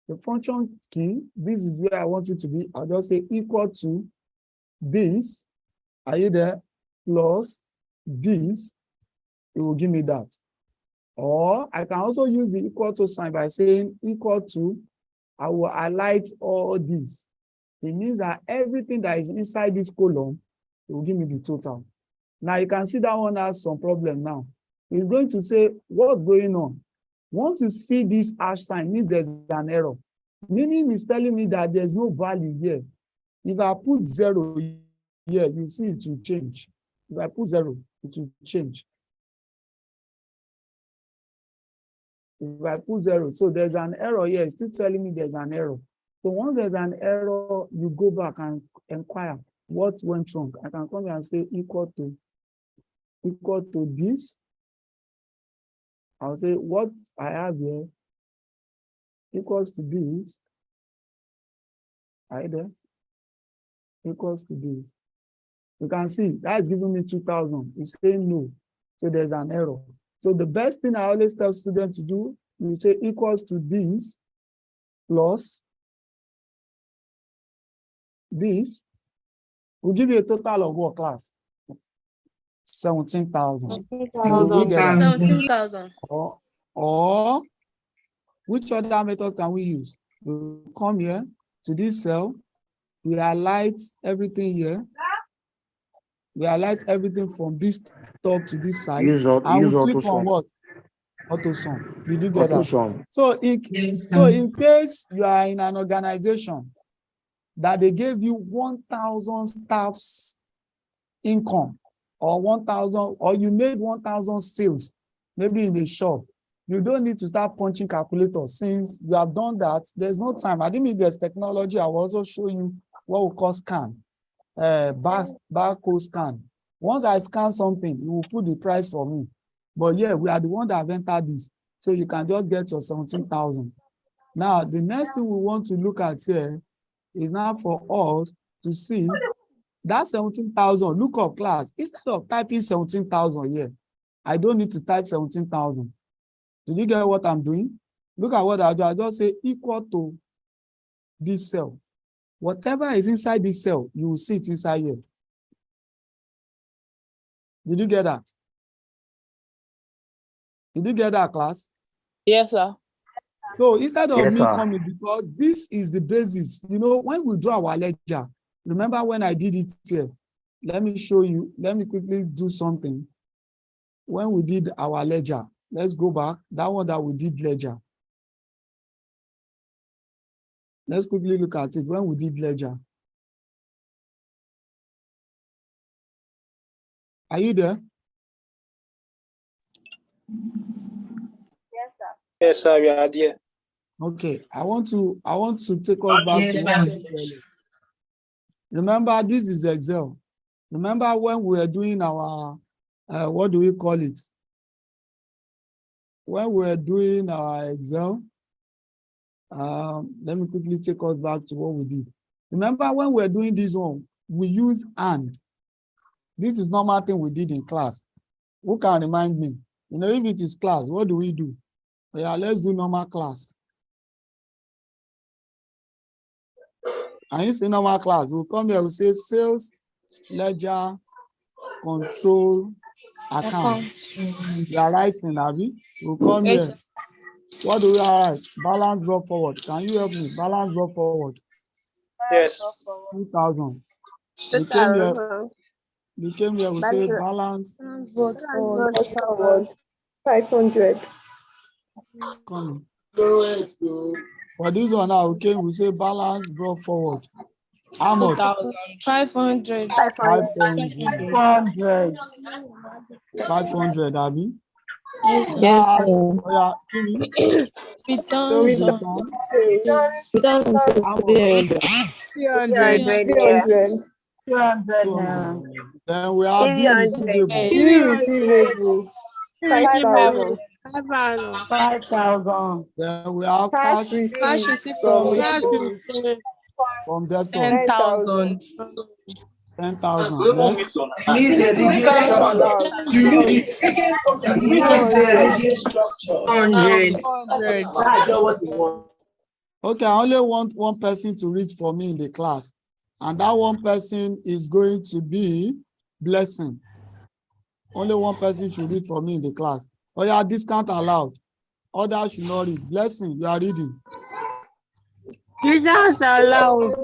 The function key, this is where I want it to be. I'll just say equal to this. Are you there? Plus this. It will give me that. Or I can also use the equal to sign by saying equal to, I will highlight all this. It means that everything that is inside this column, it will give me the total. Now you can see that one has some problem now. It's going to say, what's going on? Once you see this hash sign, means there's an error. Meaning it's telling me that there's no value here. If I put 0 here, you see it will change. If I put 0, it will change. If I put 0, so there's an error here. It's still telling me there's an error. So once there's an error, you go back and inquire what went wrong. I can come here and say equal to this. I'll say what I have here equals to this. Right there. Equals to this. You can see that's giving me 2000. It's saying no. So there's an error. So the best thing I always tell students to do is say equals to this plus this will give you a total of what class? 17,000. 17,000. Or which other method can we use? We come here to this cell, we highlight everything here. We highlight everything from this top to this side. Use click on what? Auto sum. Did you get that? So in case you are in an organization that they gave you 1,000 staffs income or 1,000, or you made 1,000 sales, maybe in the shop, you don't need to start punching calculators. Since you have done that, there's no time. I didn't mean there's technology. I will also show you what we call scan, barcode scan. Once I scan something, it will put the price for me. But yeah, we are the one that have entered this. So you can just get your 17,000. Now, the next thing we want to look at here is now for us to see that 17,000, look up class. Instead of typing 17,000 here, I don't need to type 17,000. Did you get what I'm doing? Look at what I do. I just say equal to this cell. Whatever is inside this cell, you will see it inside here. Did you get that? Did you get that, class? Yes, sir. So instead of me coming, because this is the basis, you know, when we draw our ledger, remember when I did it here? Let me show you. Let me quickly do something. When we did our ledger, let's go back. That one that we did ledger. Let's quickly look at it when we did ledger. Are you there? Yes, sir. Yes, sir, we are there. Okay, I want to take us back to what we did earlier. Remember, this is Excel. Remember when we were doing our, what do we call it? When we were doing our Excel, let me quickly take us back to what we did. Remember when we were doing this one, we use and. This is normal thing we did in class. Who can remind me? You know, if it is class, what do we do? Yeah, let's do normal class. And you say normal class, we'll come here, we'll say sales, ledger, control, account. You are writing, Abby. We'll come here. What do we write? Balance brought forward. Can you help me? Balance brought forward. Yes. 2,000. We came here, we say balance. Vote forward. 500. Come. For this one now, okay, we say balance brought forward. How much? 500. 500. 500, Abby. Yes, sir. Yeah, Return. Then we have bill receivable. Bill receivable. 5,000. 5,000. Then we have cash Cash received from receivable. From debtor. 10,000. 10,000. Next. Please, the reading structure. You need the reading structure. 100. That's not what you want. Okay, I only want one person to read for me in the class. And that one person is going to be Blessing. Only one person should read for me in the class. Oh yeah, discount allowed. Others should not read. Blessing, you are reading. Discount allowed.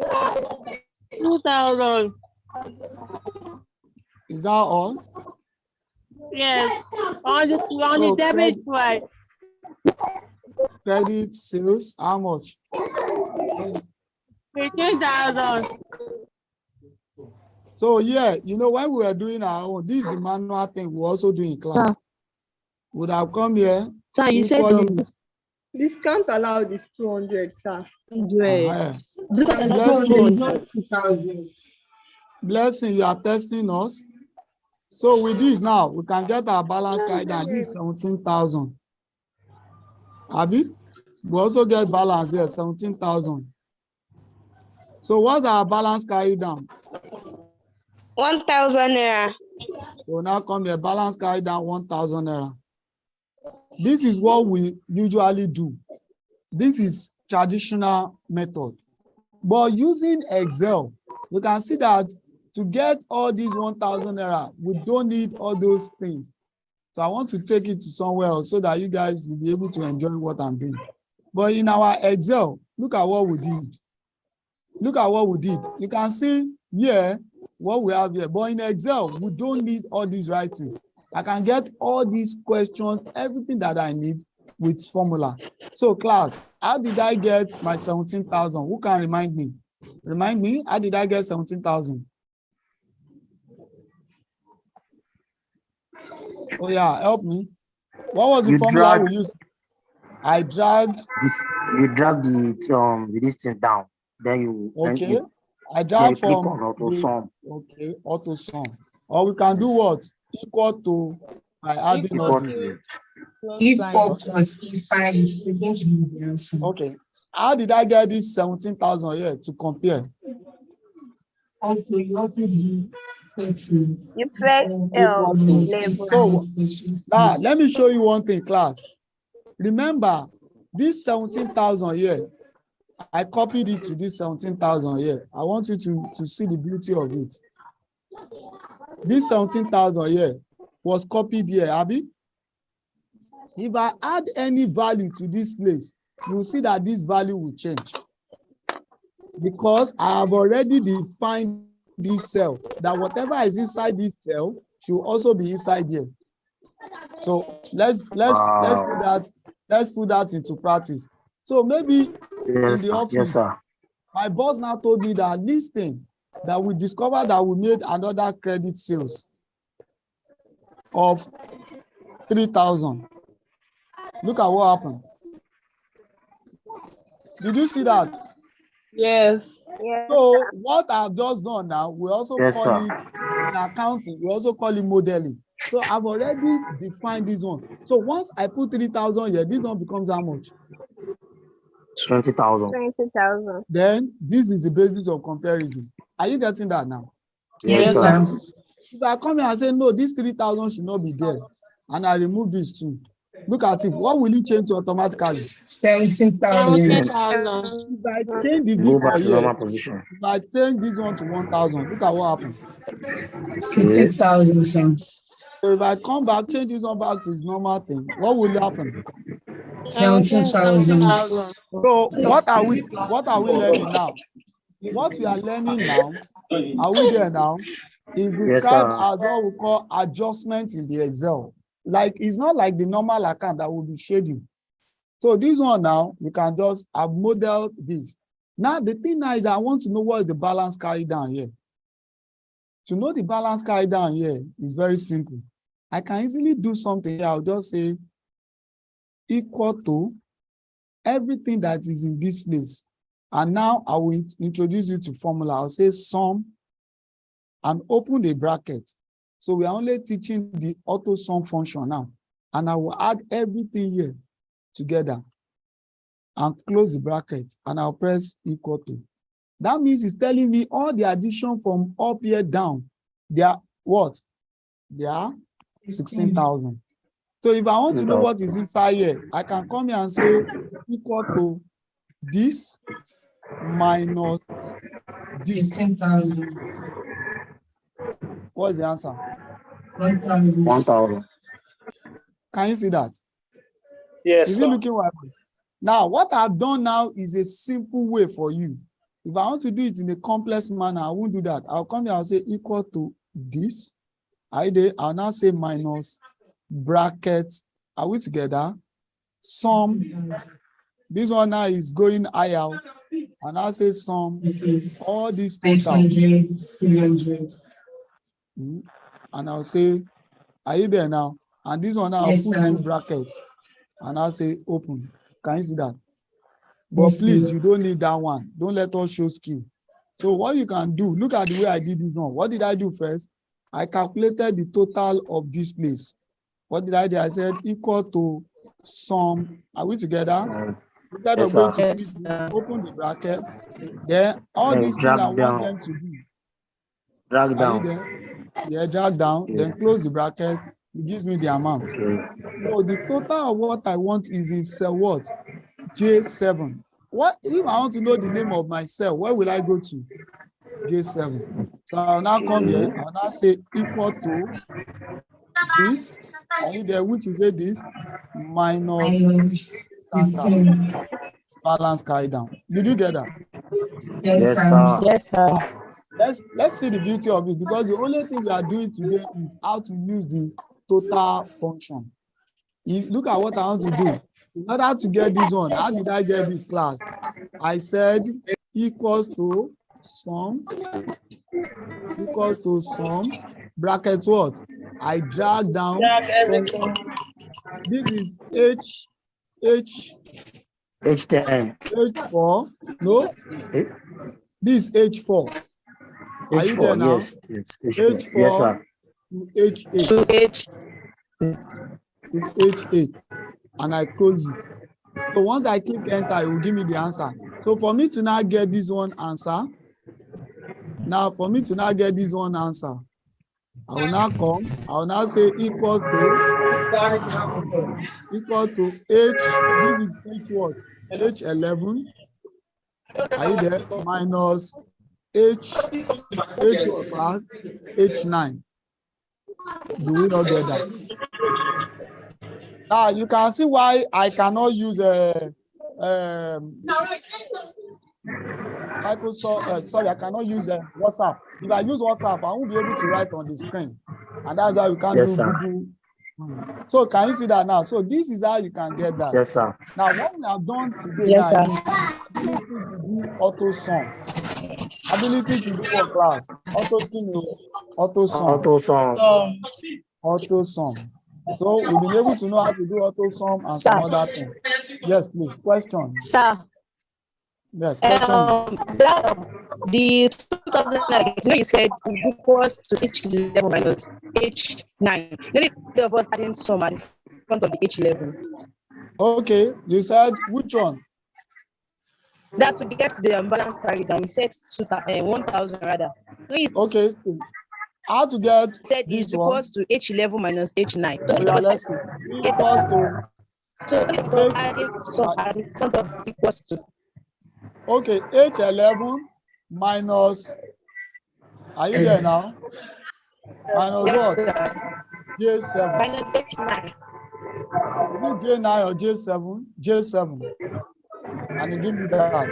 2,000. Is that all? Yes. On the debit side. Credit sales, how much? 15,000. So yeah, you know, when we were doing our own, this is the manual thing we also do in class. Would have come here. Sir, you said discount allowed is 200, sir. Blessing, you are testing us. So with this now, we can get our balance carried down. This is 17,000. Abi, we also get balance here, 17,000. So what's our balance carried down? 1,000 naira. So now come here, balance carried down 1,000 naira. This is what we usually do. This is traditional method. But using Excel, we can see that to get all these 1,000 naira, we don't need all those things. So I want to take it to somewhere else so that you guys will be able to enjoy what I'm doing. But in our Excel, look at what we did. Look at what we did. You can see here what we have here. But in Excel, we don't need all this writing. I can get all these questions, everything that I need with formula. So class, how did I get my 17,000? Who can remind me? Remind me, how did I get 17,000? Oh yeah, help me. What was the formula we used? I dragged this. You drag this thing down. Then you okay. I drag from auto sum. Okay, auto sum. Or we can do what? Equal to by adding all this. E4 plus E5 is going to be the answer. Okay. How did I get this 17,000 here to compare? Also, you also do you press L. So now let me show you one thing, class. Remember, this 17,000 here, I copied it to this 17,000 here. I want you to see the beauty of it. This 17,000 here was copied here, Abby. If I add any value to this place, you will see that this value will change. Because I have already defined this cell, that whatever is inside this cell should also be inside here. So let's put that into practice. So maybe in the office, my boss now told me that this thing that we discovered that we made another credit sales of 3,000. Look at what happened. Did you see that? Yes. So what I've just done now, we also call it in accounting, we also call it modeling. So I've already defined this one. So once I put 3,000 here, this one becomes how much? 20,000. 20,000. Then this is the basis of comparison. Are you getting that now? Yes, sir. If I come here and say, no, this 3,000 should not be there, and I remove this too, look at it. What will it change to automatically? 17,000. If I change the vehicle here, if I change this one to 1,000, look at what happened. 50,000. So if I come back, change this one back to its normal thing, what will happen? 17,000. So what are we learning now? What we are learning now, are we there now? Is described as what we call adjustment in the Excel. Like it's not like the normal account that will be shading. So this one now, we can just have modeled this. Now the thing now is I want to know what is the balance carried down here. To know the balance carried down here is very simple. I can easily do something here. I'll just say equal to everything that is in this place. And now I will introduce you to formula. I'll say sum and open the bracket. So we are only teaching the auto sum function now. And I will add everything here together and close the bracket. And I'll press equal to. That means it's telling me all the addition from up here down. They are what? They are 16,000. So if I want to know what is inside here, I can come here and say equal to this minus this. 16,000. What is the answer? 1,000. 1,000. Can you see that? Yes, Is sir. it looking right? Now, what I've done now is a simple way for you. If I want to do it in a complex manner, I won't do that. I'll come here, I'll say equal to this. I'll now say minus brackets. Are we together? Sum. This one now is going high out. And I'll say sum. All these total. 500, 300. And I'll say, are you there now? And this one now, Yes, I'll put sir. 2 brackets. And I'll say open. Can you see that? But Yes, please, sir. you don't need that one. Don't let us show skill. So what you can do, look at the way I did this one. What did I do first? I calculated the total of this place. What did I do? I said equal to sum. Are we together? Instead of going to open the bracket, then all these things I want them to do. Drag Are you down. there? Yeah, drag down, then close the bracket. It gives me the amount. So the total of what I want is in cell what? J7. What if I want to know the name of my cell? Where will I go to? J7. So I'll now come here. I'll now say equal to this. Are you there? Which is this minus balance carry down. Did you get that? Yes, sir. Yes, sir. Let's see the beauty of it, because the only thing we are doing today is how to use the total function. Look at what I want to do. In order to get this one, how did I get this class? I said equals to sum, brackets what? I drag down. Drag everything. This is H10. H4. No, this is H4. Are you there H4, now? yes. H4. H4 Yes, sir. to H8. To H8. And I close it. So once I click enter, it will give me the answer. So for me to now get this one answer, I will now come, I will now say equal to H, this is H what? H11. Are you there? Minus H what class? H9. Do we not get that? Now you can see why I cannot use Microsoft. Sorry, I cannot use WhatsApp. If I use WhatsApp, I won't be able to write on the screen, and that's why we can't do Google. So can you see that now? So this is how you can get that. Yes, sir. Now what we have done today Yes, now sir. is ability to do auto sum. Ability to do what class? Auto sum. So we've been able to know how to do auto sum and some other things. Yes, please. Question. Sir. Yes, question. The 2000, you said is equals to H11 minus H9. Let the of us adding sum at the front of the H11. Okay, you said which one? That's to get the balance carry down. We said 1,000 rather. Okay, so how to get said this is equals to H11 minus H9. Yeah, let's see. Equals to. So adding sum at the front of equals to. Okay, H11 minus. Are you there now? Minus what? J7. Minus H9. Is it J9 or J7? J7. And you give me that.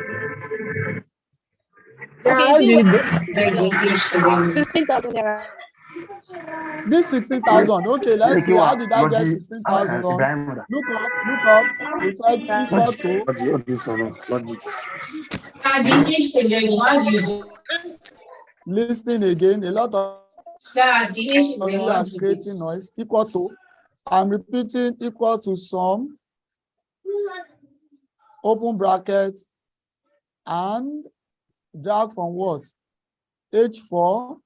Okay, 16,000 naira. This 16,000. Okay, let's see. How did I get 16,000? Look up. We said equal to. Listen again. A lot of you are creating noise. Equal to. I'm repeating equal to sum. Open bracket. And drag from what? H4.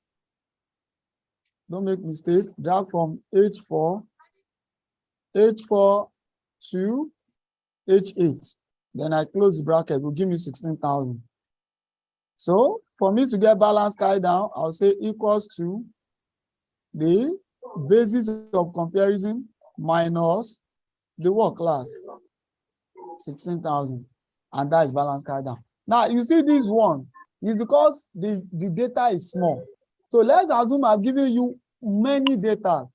Don't make mistake. Drag from H4 to H8. Then I close the bracket. Will give me 16,000. So for me to get balance carried down, I'll say equals to the basis of comparison minus the what class? 16,000. And that is balance carried down. Now you see this one is because the data is small. So let's assume I've given you many data.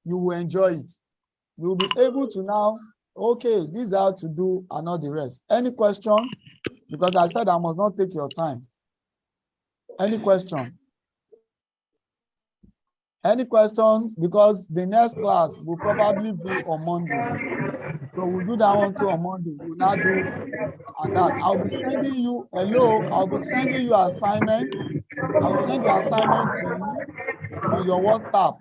You will enjoy it. You'll be able to now, okay, this is how to do and not the rest. Any question? Because I said I must not take your time. Any question? Any question? Because the next class will probably be on Monday. So we'll do that one too on Monday. We'll not do and that. I'll be sending you, hello, I'll be sending you assignment. I'll send the assignment to you on your WhatsApp.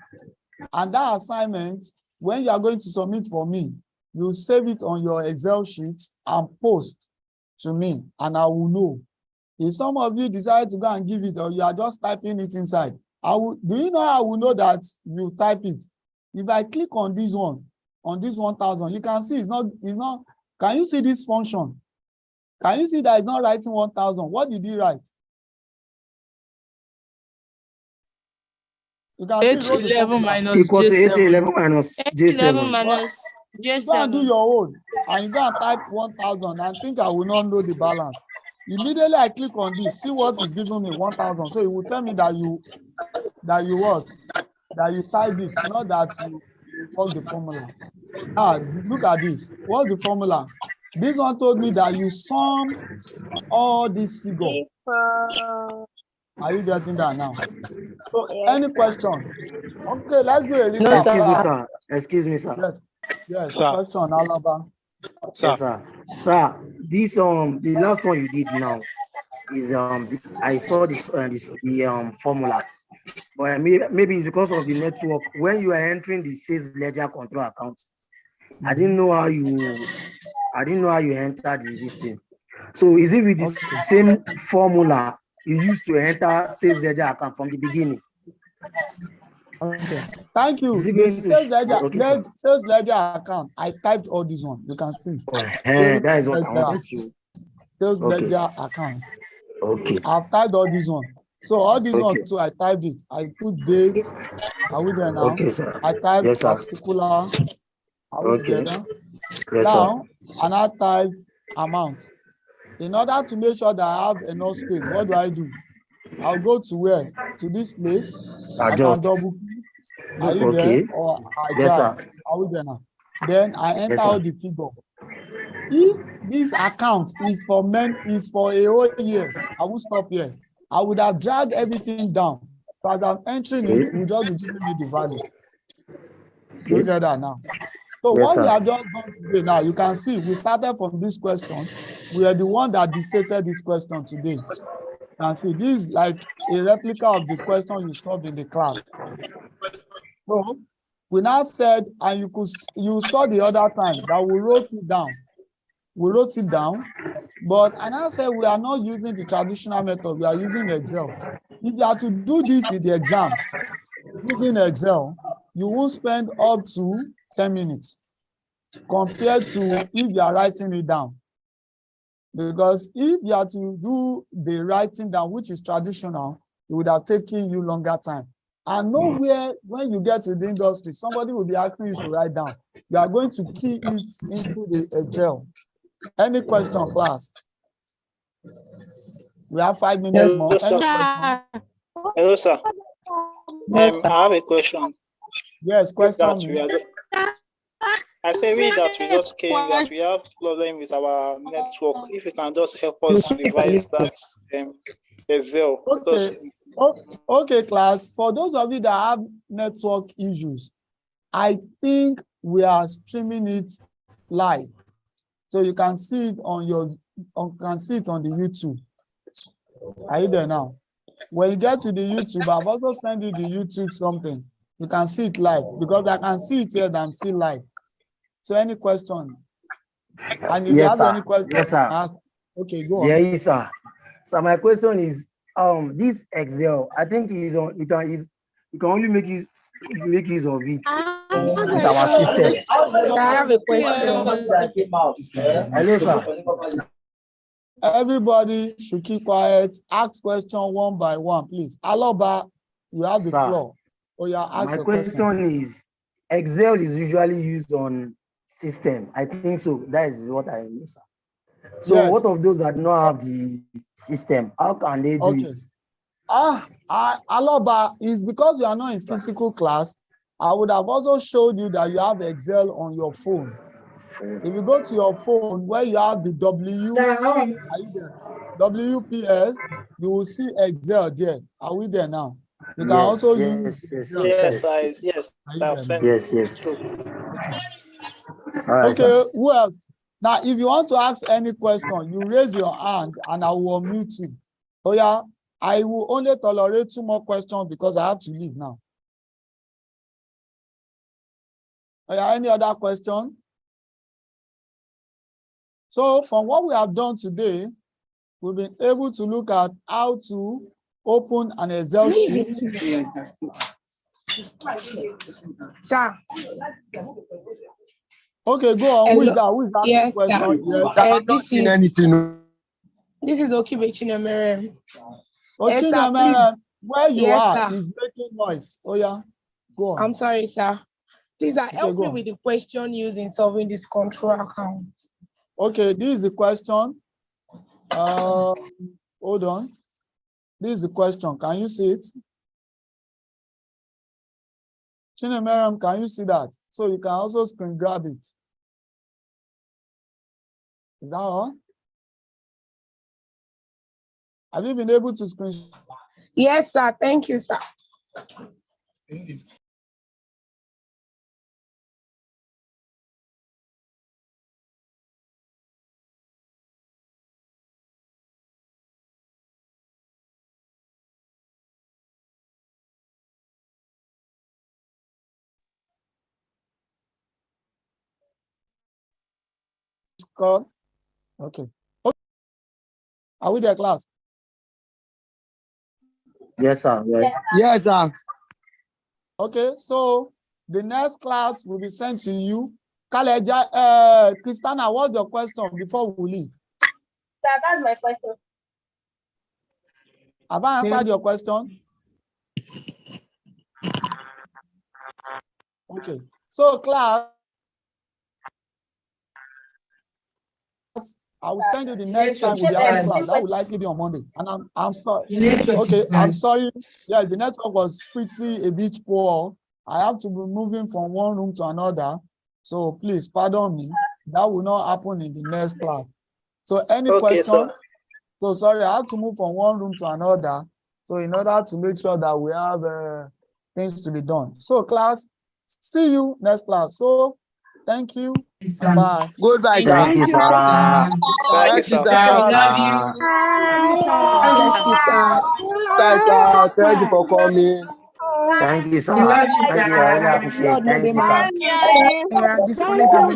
And that assignment, when you are going to submit for me, you save it on your Excel sheet and post to me, and I will know. If some of you decide to go and give it, or you are just typing it inside, do you know how I will know that you type it? If I click on this one, on this 1,000, you can see it's not, can you see this function? Can you see that it's not writing 1,000? What did he write? You can see H11 minus equal to J7. H11 minus J7. minus You go and do your own, and you go and type 1,000 and think I will not know the balance. Immediately I click on this, see what is giving me 1,000. So it will tell me that you what? That you typed it, not that you work the formula. Look at this. What's the formula? This one told me that you sum all these figures. Are you getting that now? So any question? Okay, let's do a recap. Excuse me, sir. Excuse me, sir. Yes, question, Alaba. Yes, sir. Sir, this the last one you did now is I saw this formula, but maybe it's because of the network. When you are entering the sales ledger control account, I didn't know how you entered this thing. So is it with the same formula you used to enter sales ledger account from the beginning? Okay, thank you. The sales ledger account, I typed all these one. You can see. That is what I wanted to. Sales ledger account. Okay. I've typed all these one. So all these ones, so I typed it. I put dates. Are we there now? Okay, sir. I typed yes, sir. particular. Are we together? Yes, now, sir. and I type amount. In order to make sure that I have enough space, what do? I'll go to where? To this place. I can double click. Are you there? Or I yes, sir. Are we there now? Then I enter all the figure. If this account is for a whole year, I will stop here. I would have dragged everything down. So as I'm entering it, we just be giving me the value. You get that now? So yes, what sir. we have just done today now, you can see we started from this question. We are the one that dictated this question today. You can see this is like a replica of the question you solved in the class. So we now said, and you saw the other time that we wrote it down. We wrote it down, but I now said we are not using the traditional method. We are using Excel. If you are to do this in the exam using Excel, you will spend up to 10 minutes compared to if you are writing it down. Because if you are to do the writing down, which is traditional, it would have taken you longer time. And nowhere, when you get to the industry, somebody will be asking you to write down. You are going to key it into the Excel. Any question, class? We have 5 minutes more. Hello, sir. Yes, I have a question. Yes, question me. I say that we just came, that we have problem with our network. If you can just help us revise that Excel. Okay, class. For those of you that have network issues, I think we are streaming it live. So you can see it on the YouTube. Are you there now? When you get to the YouTube, I've also sent you the YouTube something. You can see it live because I can see it here that I'm still live. So any question? And if you have any question, yes, sir. Okay, go on. Yes, sir. So my question is, this Excel, I think is on. You can only make use of it with our system. I have a question. Hello, sir. Everybody should keep quiet. Ask question one by one, please. Aloba, you have the floor. Oh yeah, ask My your question is, Excel is usually used on system. I think so. That is what I know, sir. So Yes. what of those that do not have the system? How can they do it? Aloba, is because you are not in physical class. I would have also showed you that you have Excel on your phone. If you go to your phone where you have the WPS, you will see Excel there. Are we there now? You can also use Yes. Okay, who else? Now, if you want to ask any question, you raise your hand and I will unmute you. Oh yeah, I will only tolerate 2 more questions because I have to leave now. Oh yeah, any other question? So from what we have done today, we've been able to look at how to open an Excel sheet. Sir. Okay, go on. Who is that? Who is that? Yes, question? This is Okibe Chinemere. Chinemere, where you are sir. is making noise. Oh yeah, go on. I'm sorry, sir. Please help me with the question used in solving this control account. Okay, this is the question. Hold on. This is the question. Can you see it? Chinemere, can you see that? So you can also screen grab it. Is that all? Have you been able to screen? Yes, sir. Thank you, sir. Okay. Are we there, class? Yes, sir. Yes, sir. Okay, so the next class will be sent to you. Kaleja, Christina, what's your question before we leave? Sir, that's my question. Have I answered your question? Okay, so class, I will send you the next time with the other class. That will likely be on Monday. And I'm sorry. Okay, I'm sorry. Yes, the network was a bit poor. I have to be moving from one room to another. So please pardon me. That will not happen in the next class. So any question? Sir. So sorry, I have to move from one room to another. So in order to make sure that we have things to be done. So class, see you next class. So thank you. Bye. Goodbye, sir. Thank you, sir. Thank you, sir. Love you. Thanks, sir. Thank you for coming. Thank you, sir. Thank you. I really appreciate it. Thank you, sir. Disconnect.